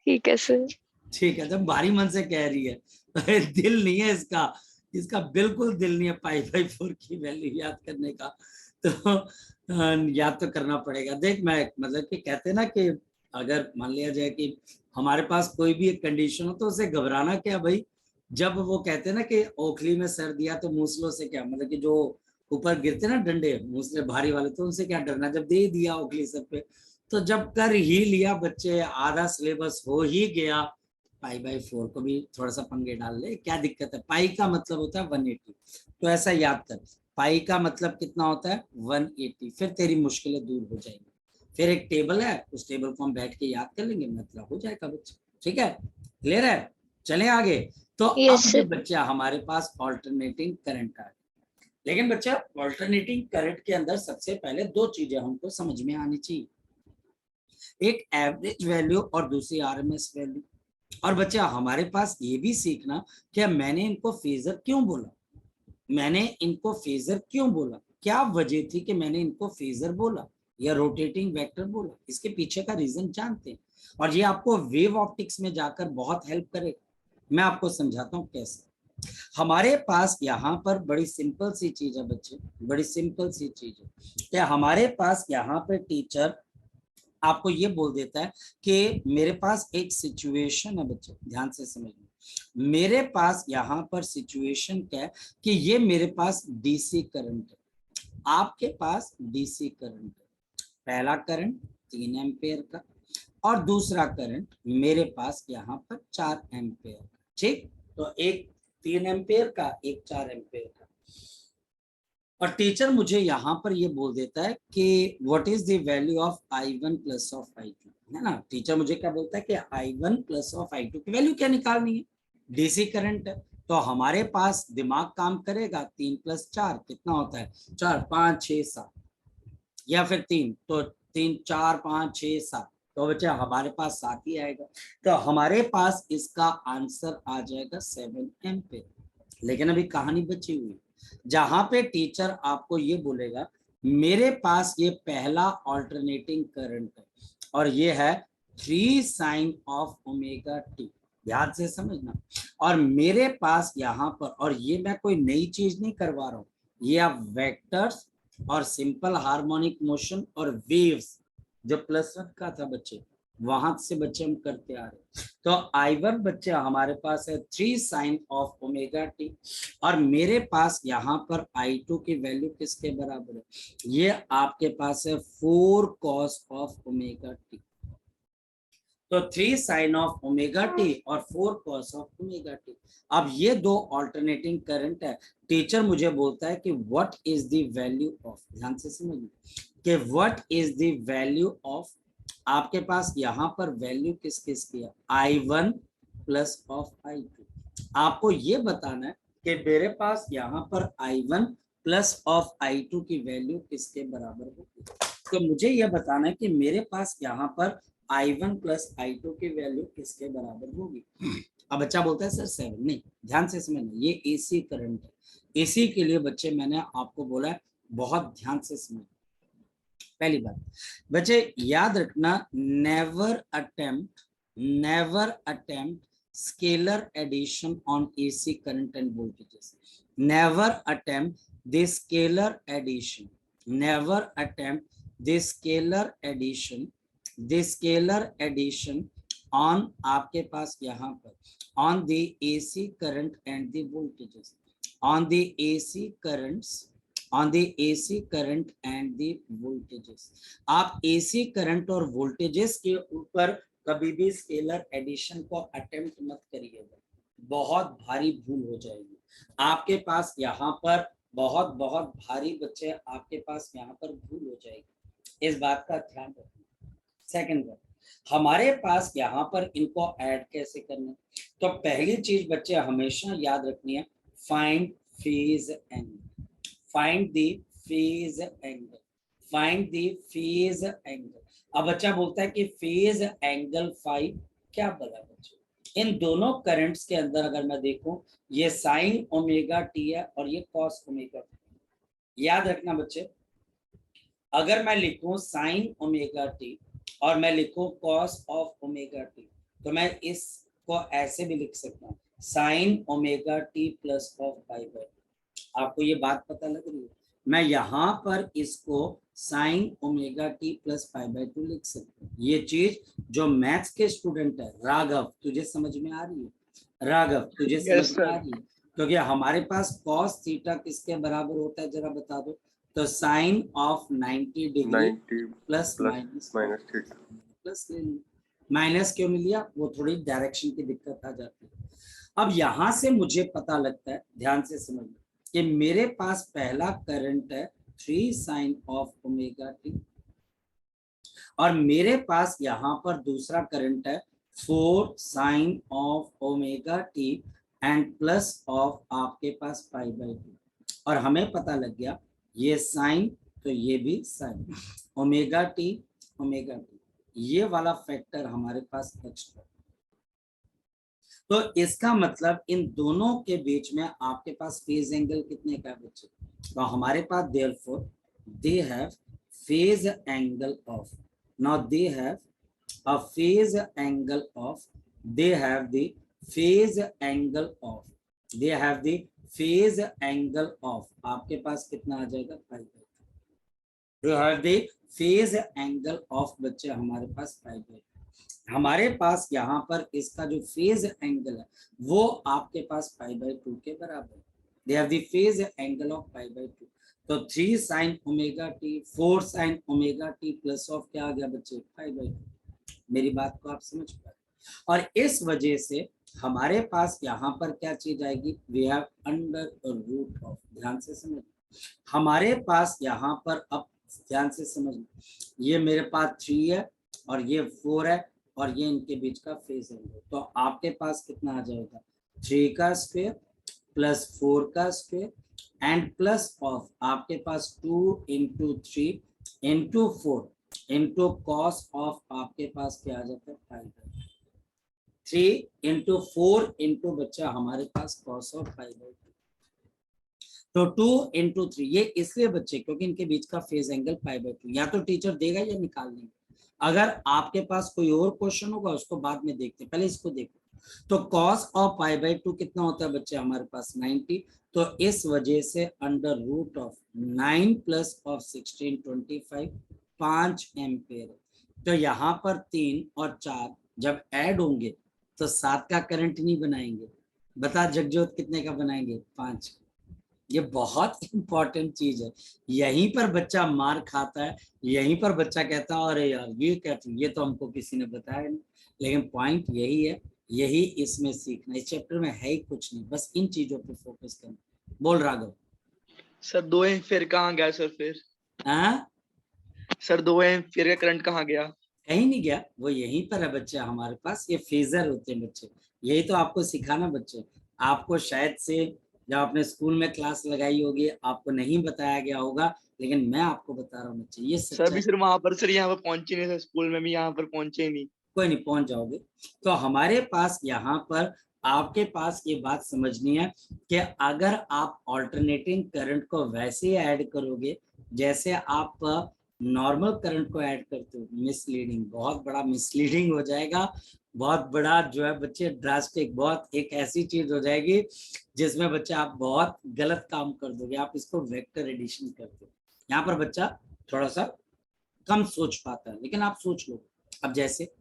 ठीक है सर। ठीक है, जब भारी मन से कह रही है तो दिल नहीं है इसका, इसका बिल्कुल दिल नहीं है पाई बाई 4 की वैल्यू याद करने का। तो याद तो करना पड़ेगा। देख, मैं मतलब कि कहते हैं ना कि अगर मान लिया जाए कि हमारे पास कोई भी एक कंडीशन हो तो उसे घबराना क्या भाई। जब वो कहते हैं ना कि ओखली में सर दिया तो मूसलों से क्या, मतलब कि जो ऊपर गिरते ना डंडे मूसले भारी वाले, तो उनसे क्या डरना, जब दे दिया ओखली सर पे। तो जब कर ही लिया बच्चे, आधा सिलेबस हो ही गया, पाई बाई 4 को भी थोड़ा सा पंगे डाल ले, क्या दिक्कत है। पाई का मतलब होता है 180, तो ऐसा याद कर, पाई का मतलब कितना होता है 180, फिर तेरी मुश्किलें दूर हो जाएंगी। फिर एक टेबल है, उस टेबल को हम बैठ के याद कर लेंगे, मतलब हो जाएगा बच्चा, ठीक है? क्लियर है? चले आगे। तो यस अब ये सर। बच्चा हमारे पास ऑल्टरनेटिंग करंट आ गया। लेकिन बच्चा ऑल्टरनेटिंग करंट के अंदर सबसे पहले दो चीजें हमको समझ में आनी चाहिए, एक एवरेज वैल्यू और दूसरी आरएमएस वैल्यू। और बच्चा हमारे पास ये भी सीखना कि मैंने इनको फेजर क्यों बोला, मैंने इनको फेजर क्यों बोला, क्या वजह थी कि मैंने इनको फेजर बोला या रोटेटिंग वेक्टर बोला, इसके पीछे का रीजन जानते हैं। और ये आपको वेव ऑप्टिक्स में जाकर बहुत हेल्प करेगा। मैं आपको समझाता हूँ कैसे। हमारे पास यहाँ पर बड़ी सिंपल सी चीज है बच्चे, बड़ी सिंपल सी चीज है कि हमारे पास यहाँ पर टीचर आपको ये बोल देता है कि मेरे पास एक सिचुएशन है बच्चे, ध्यान से समझना। मेरे पास यहाँ पर सिचुएशन क्या है कि ये मेरे पास डीसी करंट है, आपके पास डीसी करंट है। पहला करंट 3 एम्पेयर का और दूसरा करंट मेरे पास यहाँ पर 4 एम्पेयर का, ठीक? तो एक 3 एम्पेयर का, एक 4 एम्पेयर का। और टीचर मुझे यहाँ पर ये बोल देता है कि what is the value of I1 plus of I2, है ना? टीचर मुझे क्या बोलता है कि I1 प्लस ऑफ I2 की वैल्यू क्या निकालनी है, डीसी करंट है। तो हमारे पास दिमाग काम करेगा, 3 प्लस 4 कितना होता है, 4 5 6 7, या फिर 3, तो 3 4 5 6 7, तो बच्चा हमारे पास 7 ही आएगा। तो हमारे पास इसका आंसर आ जाएगा 7 एम्पेयर। लेकिन अभी कहानी बची हुई, जहां पे टीचर आपको ये बोलेगा मेरे पास ये पहला ऑल्टरनेटिंग करंट है और ये है 3 साइन ऑफ ओमेगा टी, ध्यान से समझना। और मेरे पास यहाँ पर, और ये मैं कोई नई चीज नहीं करवा रहा हूँ, ये आप वेक्टर्स और सिंपल हार्मोनिक मोशन और वेव्स जो +1 का था बच्चे, वहां से बच्चे हम करते आ रहे। तो I1 बच्चे हमारे पास है 3 साइन ऑफ ओमेगा टी, और मेरे पास यहाँ पर I2 की वैल्यू किसके बराबर है, ये आपके पास है 4 कॉस ऑफ ओमेगा टी। तो 3 साइन ऑफ ओमेगा टी और 4 कॉस ऑफ ओमेगा टी। अब ये दो ऑल्टरनेटिंग करंट है। टीचर मुझे बोलता है कि what is the value of, ध्यान से समझिए, कि what is the value of, आपके पास यहाँ पर वैल्यू किस किस की है, I1 प्लस ऑफ I2। आपको ये बताना है कि मेरे पास यहाँ पर I1 प्लस ऑफ I2 की वैल्यू किसके बराबर होगी। तो मुझे यह बताना है कि मेरे पास यहाँ पर I1 प्लस I2 की वैल्यू किसके बराबर होगी। अब बच्चा बोलता है सर 7, नहीं, ध्यान से समझना, ये एसी करंट है। एसी के लिए बच्चे मैंने आपको बोला है बहुत ध्यान से समझना। पहली बात बच्चे याद रखना, never attempt scalar addition on AC current and voltages. Never attempt this scalar addition. Never attempt this scalar addition. This scalar addition on आपके पास यहाँ पर on the AC current and the voltages. On the AC currents, on the AC current and the voltages. आप AC current और voltages के ऊपर कभी भी scalar addition को अटेम्प्ट मत करिएगा, बहुत भारी भूल हो जाएगी आपके पास। यहाँ पर बहुत बहुत भारी बच्चे आपके पास यहाँ पर भूल हो जाएगी, इस बात का ध्यान रखना। सेकंड बात, हमारे पास यहाँ पर इनको ऐड कैसे करना, तो पहली चीज बच्चे हमेशा याद रखनी है, find phase angle. Find the phase angle. Find the phase angle. अब बच्चा बोलता है कि फेज एंगल फाई क्या बोला बच्चे? इन दोनों करंट्स के अंदर अगर मैं देखूं, ये साइन ओमेगा टी है और ये कॉस ओमेगा टी। याद रखना बच्चे, अगर मैं लिखूं साइन ओमेगा टी और मैं लिखूं कॉस ऑफ ओमेगा टी, तो मैं इसको ऐसे भी लिख सकता हूँ, sign omega t plus of pi by. आपको ये बात पता लग रही है? मैं यहाँ पर इसको sign omega t plus pi by 2 लिख सकता हूँ। ये चीज जो मैथ्स के स्टूडेंट है, राघव तुझे समझ में आ रही है? राघव तुझे समझ में आ रही है? क्योंकि हमारे पास कॉस थीटा किसके बराबर होता है, जरा बता दो। तो sine of 90 degree plus minus theta plus minus क्यों मिल गया, वो थोड़ी डायरेक्शन की दिक्कत आ जाती है। अब यहां से मुझे पता लगता है, ध्यान से समझना, कि मेरे पास पहला करंट है 3 साइन ऑफ ओमेगा टी और मेरे पास यहां पर दूसरा करंट है 4 sine of omega t and plus of आपके पास पाई बाय 2। और हमें पता लग गया ये साइन तो ये भी साइन, ओमेगा टी ये वाला फैक्टर हमारे पास एक्स्ट्रा। तो इसका मतलब इन दोनों के बीच में आपके पास फेज एंगल कितने का बच्चे? तो हमारे पास therefore they have phase angle of, now they have a phase angle of, they have the phase angle of, they have the phase angle of, आपके पास कितना आ जाएगा 5 by 2। You have the phase angle of बच्चे हमारे पास 5 by 2। हमारे पास यहाँ पर इसका जो फेज एंगल है वो आपके पास पाई बाय 2 के बराबर है। दे have the phase angle of pi by 2। तो 3 sign omega T 4 sign omega t plus of क्या आ गया बच्चे 5 बाय 2। मेरी बात को आप समझ पाए? और इस वजह से हमारे पास यहाँ पर क्या चीज आएगी, we have under root of. ध्यान से समझ, हमारे पास यहाँ पर अब ध्यान से समझ, ये मेरे पास 3 है और ये 4 है और ये इनके बीच का फेज एंगल। तो आपके पास कितना आ जाएगा 3 का स्क्वायर प्लस 4 का स्क्वायर एंड प्लस ऑफ आपके पास 2 into 3 into 4 into cos of आपके पास क्या आ जाता है 5/2। 3 इंटू 4 इंटू बच्चा हमारे पास कॉस ऑफ 5/2। तो 2 इंटू 3 ये इसलिए बच्चे क्योंकि इनके बीच का फेज एंगल 5/2। या तो टीचर देगा या निकाल देंगे। अगर आपके पास कोई और क्वेश्चन होगा उसको बाद में देखते हैं, पहले इसको देखो। तो cos ऑफ π/2 कितना होता है बच्चे हमारे पास 90। तो इस वजह से under root of 9 plus of 16 25 5 ampere. तो यहाँ पर 3 और 4 जब ऐड होंगे तो 7 का करंट नहीं बनाएंगे। बता जगजोत कितने का बनाएंगे 5। ये बहुत इंपॉर्टेंट चीज है, यहीं पर बच्चा मार खाता है, यहीं पर बच्चा कहता है अरे यार ये क्या थी, ये तो हमको किसी ने बताया नहीं। लेकिन पॉइंट यही है, यही इसमें सीखना। इस चैप्टर में है ही कुछ नहीं, बस इन चीजों पे फोकस करना। बोल राघव। सर 2 एम्पीयर कहाँ गया सर फिर? सर 2 एम्पीयर का करंट कहाँ गया? कहीं नहीं गया, वो यहीं पर है बच्चे हमारे पास। ये फेजर होते हैं बच्चे, यही तो आपको सिखाना बच्चे। आपको शायद से जब आपने स्कूल में क्लास लगाई होगी आपको नहीं बताया गया होगा, लेकिन मैं आपको बता रहा हूँ बच्चे ये सर भी सर वहां पर सर यहाँ पर पहुंचे नहीं, सर स्कूल में भी यहाँ पर पहुंचे नहीं। कोई नहीं, पहुंच जाओगे। तो हमारे पास यहाँ पर आपके पास ये बात समझनी है कि अगर आप ऑल्टरनेटिंग करंट को वैसे ऐड करोगे जैसे आप नॉर्मल करंट को ऐड करते हो, मिसलीडिंग, बहुत बड़ा मिसलीडिंग हो जाएगा। बहुत बड़ा जो है बच्चे ड्रास्टिक, बहुत एक ऐसी चीज हो जाएगी जिसमें बच्चा आप बहुत गलत काम कर दोगे। आप इसको वेक्टर एडिशन करते हो। यहाँ पर बच्चा थोड़ा सा कम सोच पाता है, लेकिन आप सोच लो। अब जैसे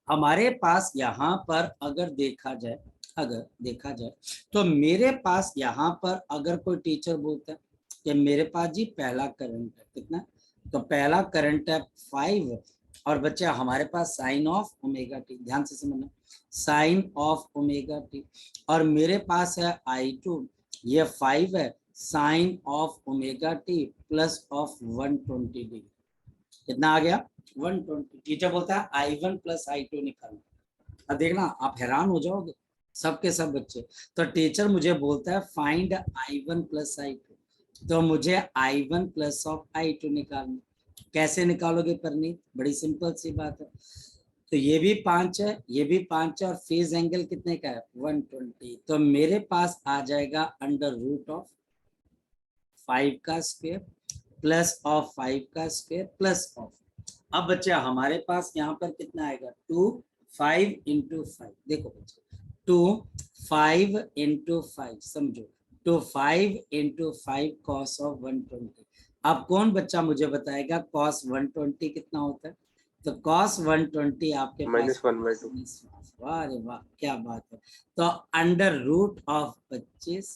हमारे पास यहाँ पर अगर देखा जाए तो मेरे पास यहाँ पर अगर कोई टीचर बोलता है कि मेरे पास जी पहला करंट है कितना, तो पहला करंट है 5 और बच्चे हमारे पास साइन ऑफ ओमेगा टी, ध्यान से समझना, साइन ऑफ ओमेगा टी, और मेरे पास है I2 ये 5 है sine of omega t plus of 120 degree. कितना आ गया 120। टीचर बोलता है I1 प्लस I2 निकालना। अब देखना आप हैरान हो जाओगे, सबके सब बच्चे। तो टीचर मुझे बोलता है फाइंड I1 प्लस I2, तो मुझे I1 प्लस ऑफ I2 निकालना। कैसे निकालोगे परनीत? बड़ी सिंपल सी बात है। तो ये भी 5 है, ये भी 5 है, और फेज एंगल कितने का है? 120। तो मेरे पास आ जाएगा अंडर रूट ऑफ 5 का स्क्वायर प्लस ऑफ 5 का स्क्वायर प्लस ऑफ। अब बच्चे हमारे पास यहाँ पर कितना आएगा? 2 5 इंटू 5। देखो बच्चे 2 5 इंटू 5, समझो 2 5 इंटू 5 कॉस ऑफ 120। अब कौन बच्चा मुझे बताएगा कॉस 120 कितना होता है? तो कॉस 120 आपके पास -1/2। वाह रे वाह, क्या बात है। तो under root of 25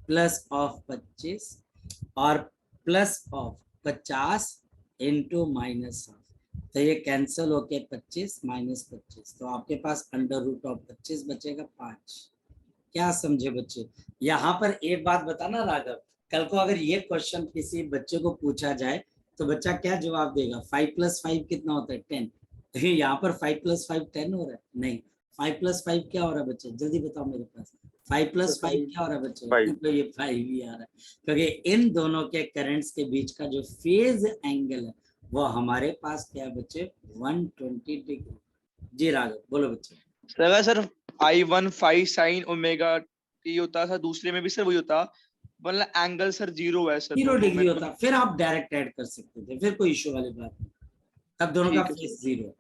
plus of 25 और plus of 50 into minus of, तो ये कैंसिल होके 25 माइनस 25, तो आपके पास अंडर रूट ऑफ 25 बचेगा 5। क्या समझे बच्चे? यहाँ पर एक बात बताना राघव, कल को अगर ये क्वेश्चन किसी बच्चे को पूछा जाए तो बच्चा क्या जवाब देगा? 5 + 5 कितना होता है? 10। देखिए यहाँ पर 5 + 5 10 हो रहा है? नहीं, 5 + 5 क्या हो रहा है बच्चे? जल्दी बताओ मेरे पास, 5 + 5 क्या हो रहा है बच्चे? 5। तो ये 5 ही आ रहा है, क्योंकि इन दोनों के करंट्स के बीच का जो फेज एंगल है वो हमारे पास क्या है बच्चे? 120 डिग्री। जी राघव बोलो बच्चे। Sir I1 5 sin omega t होता था, दूसरे में भी सर वही होता, मतलब एंगल सर 0 है सर 0 दोनों डिग्री में। होता, फिर आप डायरेक्ट ऐड कर सकते थे, फिर कोई इश्यू वाली बात नहीं, तब दोनों का ठीक है फेज 0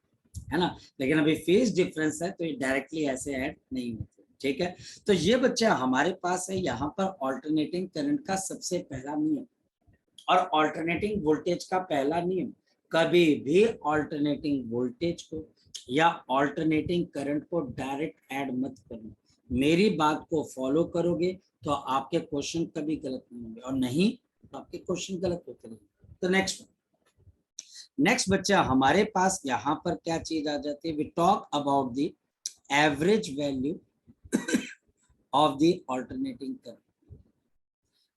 है ना। लेकिन अभी फेज डिफरेंस है तो ये डायरेक्टली ऐसे ऐड नहीं होते, ठीक है। तो ये बच्चा हमारे पास है यहाँ पर ऑल्टरनेटिंग करंट का सबसे पहला नियम, और ऑल्टरनेटिंग वोल्टेज का पहला नियम, कभी भी ऑल्टरनेटिंग वोल्टेज को या ऑल्टरनेटिंग करंट को डायरेक्ट ऐड मत करना। मेरी बात को फॉलो करोगे तो आपके क्वेश्चन कभी गलत नहीं होंगे, और नहीं तो आपके क्वेश्चन गलत होते रहेंगे। तो नेक्स्ट बच्चा हमारे पास यहाँ पर क्या चीज आ जाती है? We talk about the average value of the alternating current,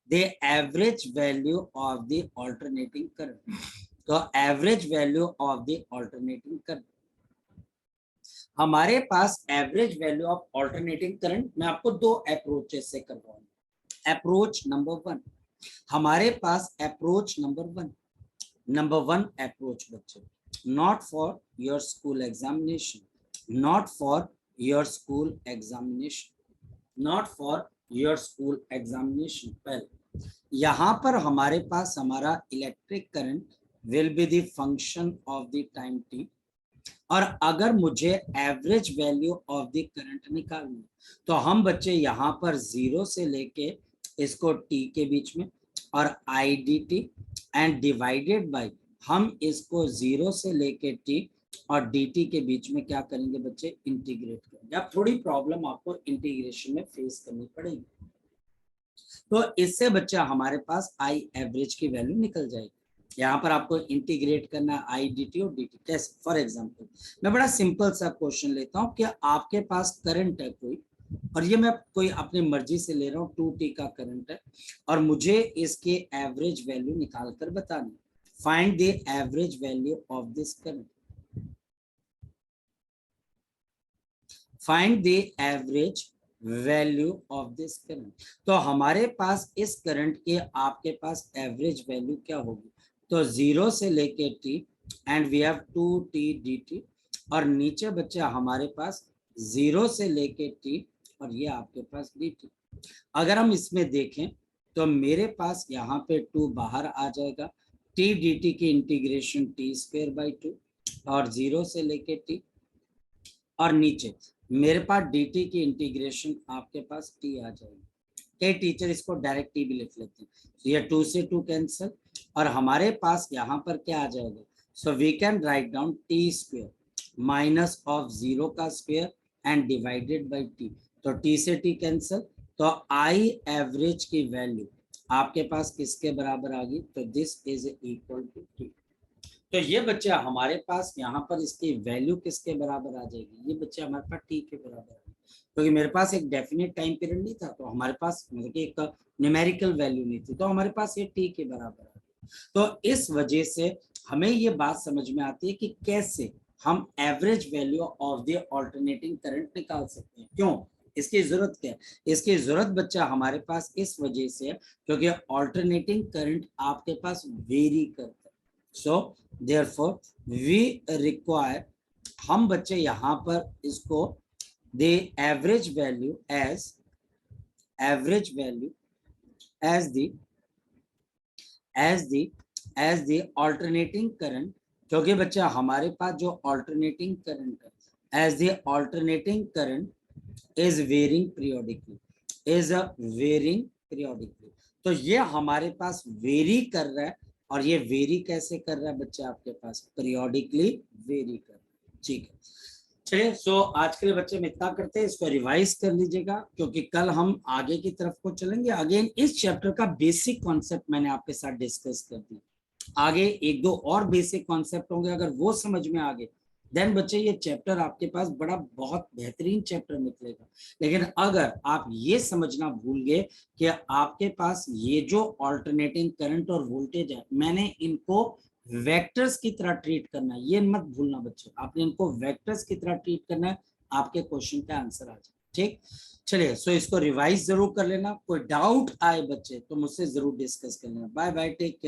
the average value of the alternating current। तो average value of the alternating current, हमारे पास average value of alternating current मैं आपको दो अप्रोचेस से करवाऊंगा। अप्रोच नंबर 1, हमारे पास approach number 1 approach बच्चे, not for your school examination, not for your school examination, not for your school examination. पहले यहाँ पर हमारे पास हमारा electric current will be the function of the time t, और अगर मुझे average value of the current निकालनी तो हम बच्चे यहाँ पर 0 से लेके इसको t के बीच में और I dt and divided bye, हम इसको 0 से लेके t और dt के बीच में क्या करेंगे बच्चे? इंटीग्रेट करेंगे। अब थोड़ी प्रॉब्लम आपको इंटीग्रेशन में फेस करनी पड़ेगी, तो इससे बच्चा हमारे पास आई एवरेज की वैल्यू निकल जाएगी। यहाँ पर आपको इंटीग्रेट करना है आई dt और dt। कैसे? फॉर एग्जांपल मैं बड़ा सिंपल सा क्वेश्चन लेता हूँ कि आपके पास करंट है कोई, और ये मैं कोई अपनी मर्जी से ले रहा हूँ, 2t का करंट है, और मुझे इसके एवरेज वैल्यू निकाल कर बतानी। Find the average value of this current, find the average value of this current. तो हमारे पास इस करंट के आपके पास एवरेज वैल्यू क्या होगी? तो 0 से लेके t and we have 2t dt, और नीचे बच्चा हमारे पास 0 से लेके t और ये आपके पास dt। अगर हम इसमें देखें तो मेरे पास यहाँ पे 2 बाहर आ जाएगा, t dt की इंटीग्रेशन t²/2 और 0 से लेके t, और नीचे मेरे पास dt की इंटीग्रेशन आपके पास t आ जाएगी। कई टीचर इसको डायरेक्ट t भी लिख लेते हैं, तो ये 2 से 2 कैंसिल, और हमारे पास यहाँ पर क्या आ जाएगा? So we can write down t² minus of 0 का square and divided by t, तो t से t कैंसिल, तो आई एवरेज की वैल्यू आपके पास किसके बराबर आ गई? तो this is equal to t। तो ये बच्चा हमारे पास यहाँ पर इसकी वैल्यू किसके बराबर आ जाएगी? ये बच्चा हमारे पास t के बराबर है, क्योंकि मेरे पास एक डेफिनेट टाइम पीरियड नहीं था, तो हमारे पास मतलब कि एक न्यूमेरिकल वैल्यू नहीं थी, तो हमारे पास ये t के बराबर है। तो इस वजह से हमें ये बात समझ में आती है कि कैसे हम average value of the alternating current निकाल सकते हैं। क्यों? इसकी जरूरत क्या है? इसकी जरूरत बच्चा हमारे पास इस वजह से है क्योंकि ऑल्टरनेटिंग करंट आपके पास वेरी करता है। सो देयरफॉर वी रिक्वायर, हम बच्चे यहाँ पर इसको the average value as the alternating current, क्योंकि बच्चा हमारे पास जो ऑल्टरनेटिंग करंट है as the alternating current is varying periodically, तो ये हमारे पास वेरी कर रहा है। और ये वेरी कैसे कर रहा है बच्चे? आपके पास पीरियोडिकली वेरी कर रहा है। ठीक है, चलिए। सो आज के लिए बच्चे हम इतना करते हैं, इसको रिवाइज कर लीजिएगा क्योंकि कल हम आगे की तरफ को चलेंगे। अगेन इस चैप्टर का बेसिक कॉन्सेप्ट मैंने आपके साथ डिस्कस कर दिया। आगे एक दो और बेसिक कॉन्सेप्ट होंगे, अगर वो समझ में आ गए देन बच्चे ये चैप्टर आपके पास बड़ा बहुत बेहतरीन चैप्टर निकलेगा। लेकिन अगर आप ये समझना भूल गए कि आपके पास ये जो ऑल्टरनेटिंग करंट और वोल्टेज है, मैंने इनको वेक्टर्स की तरह ट्रीट करना है, ये मत भूलना बच्चे, आपने इनको वेक्टर्स की तरह ट्रीट करना है, आपके क्वेश्चन का आंसर आ जाए। ठीक, चलिए। सो इसको रिवाइज जरूर कर लेना, कोई डाउट आए बच्चे तो मुझसे जरूर डिस्कस कर लेना। Bye bye, take care.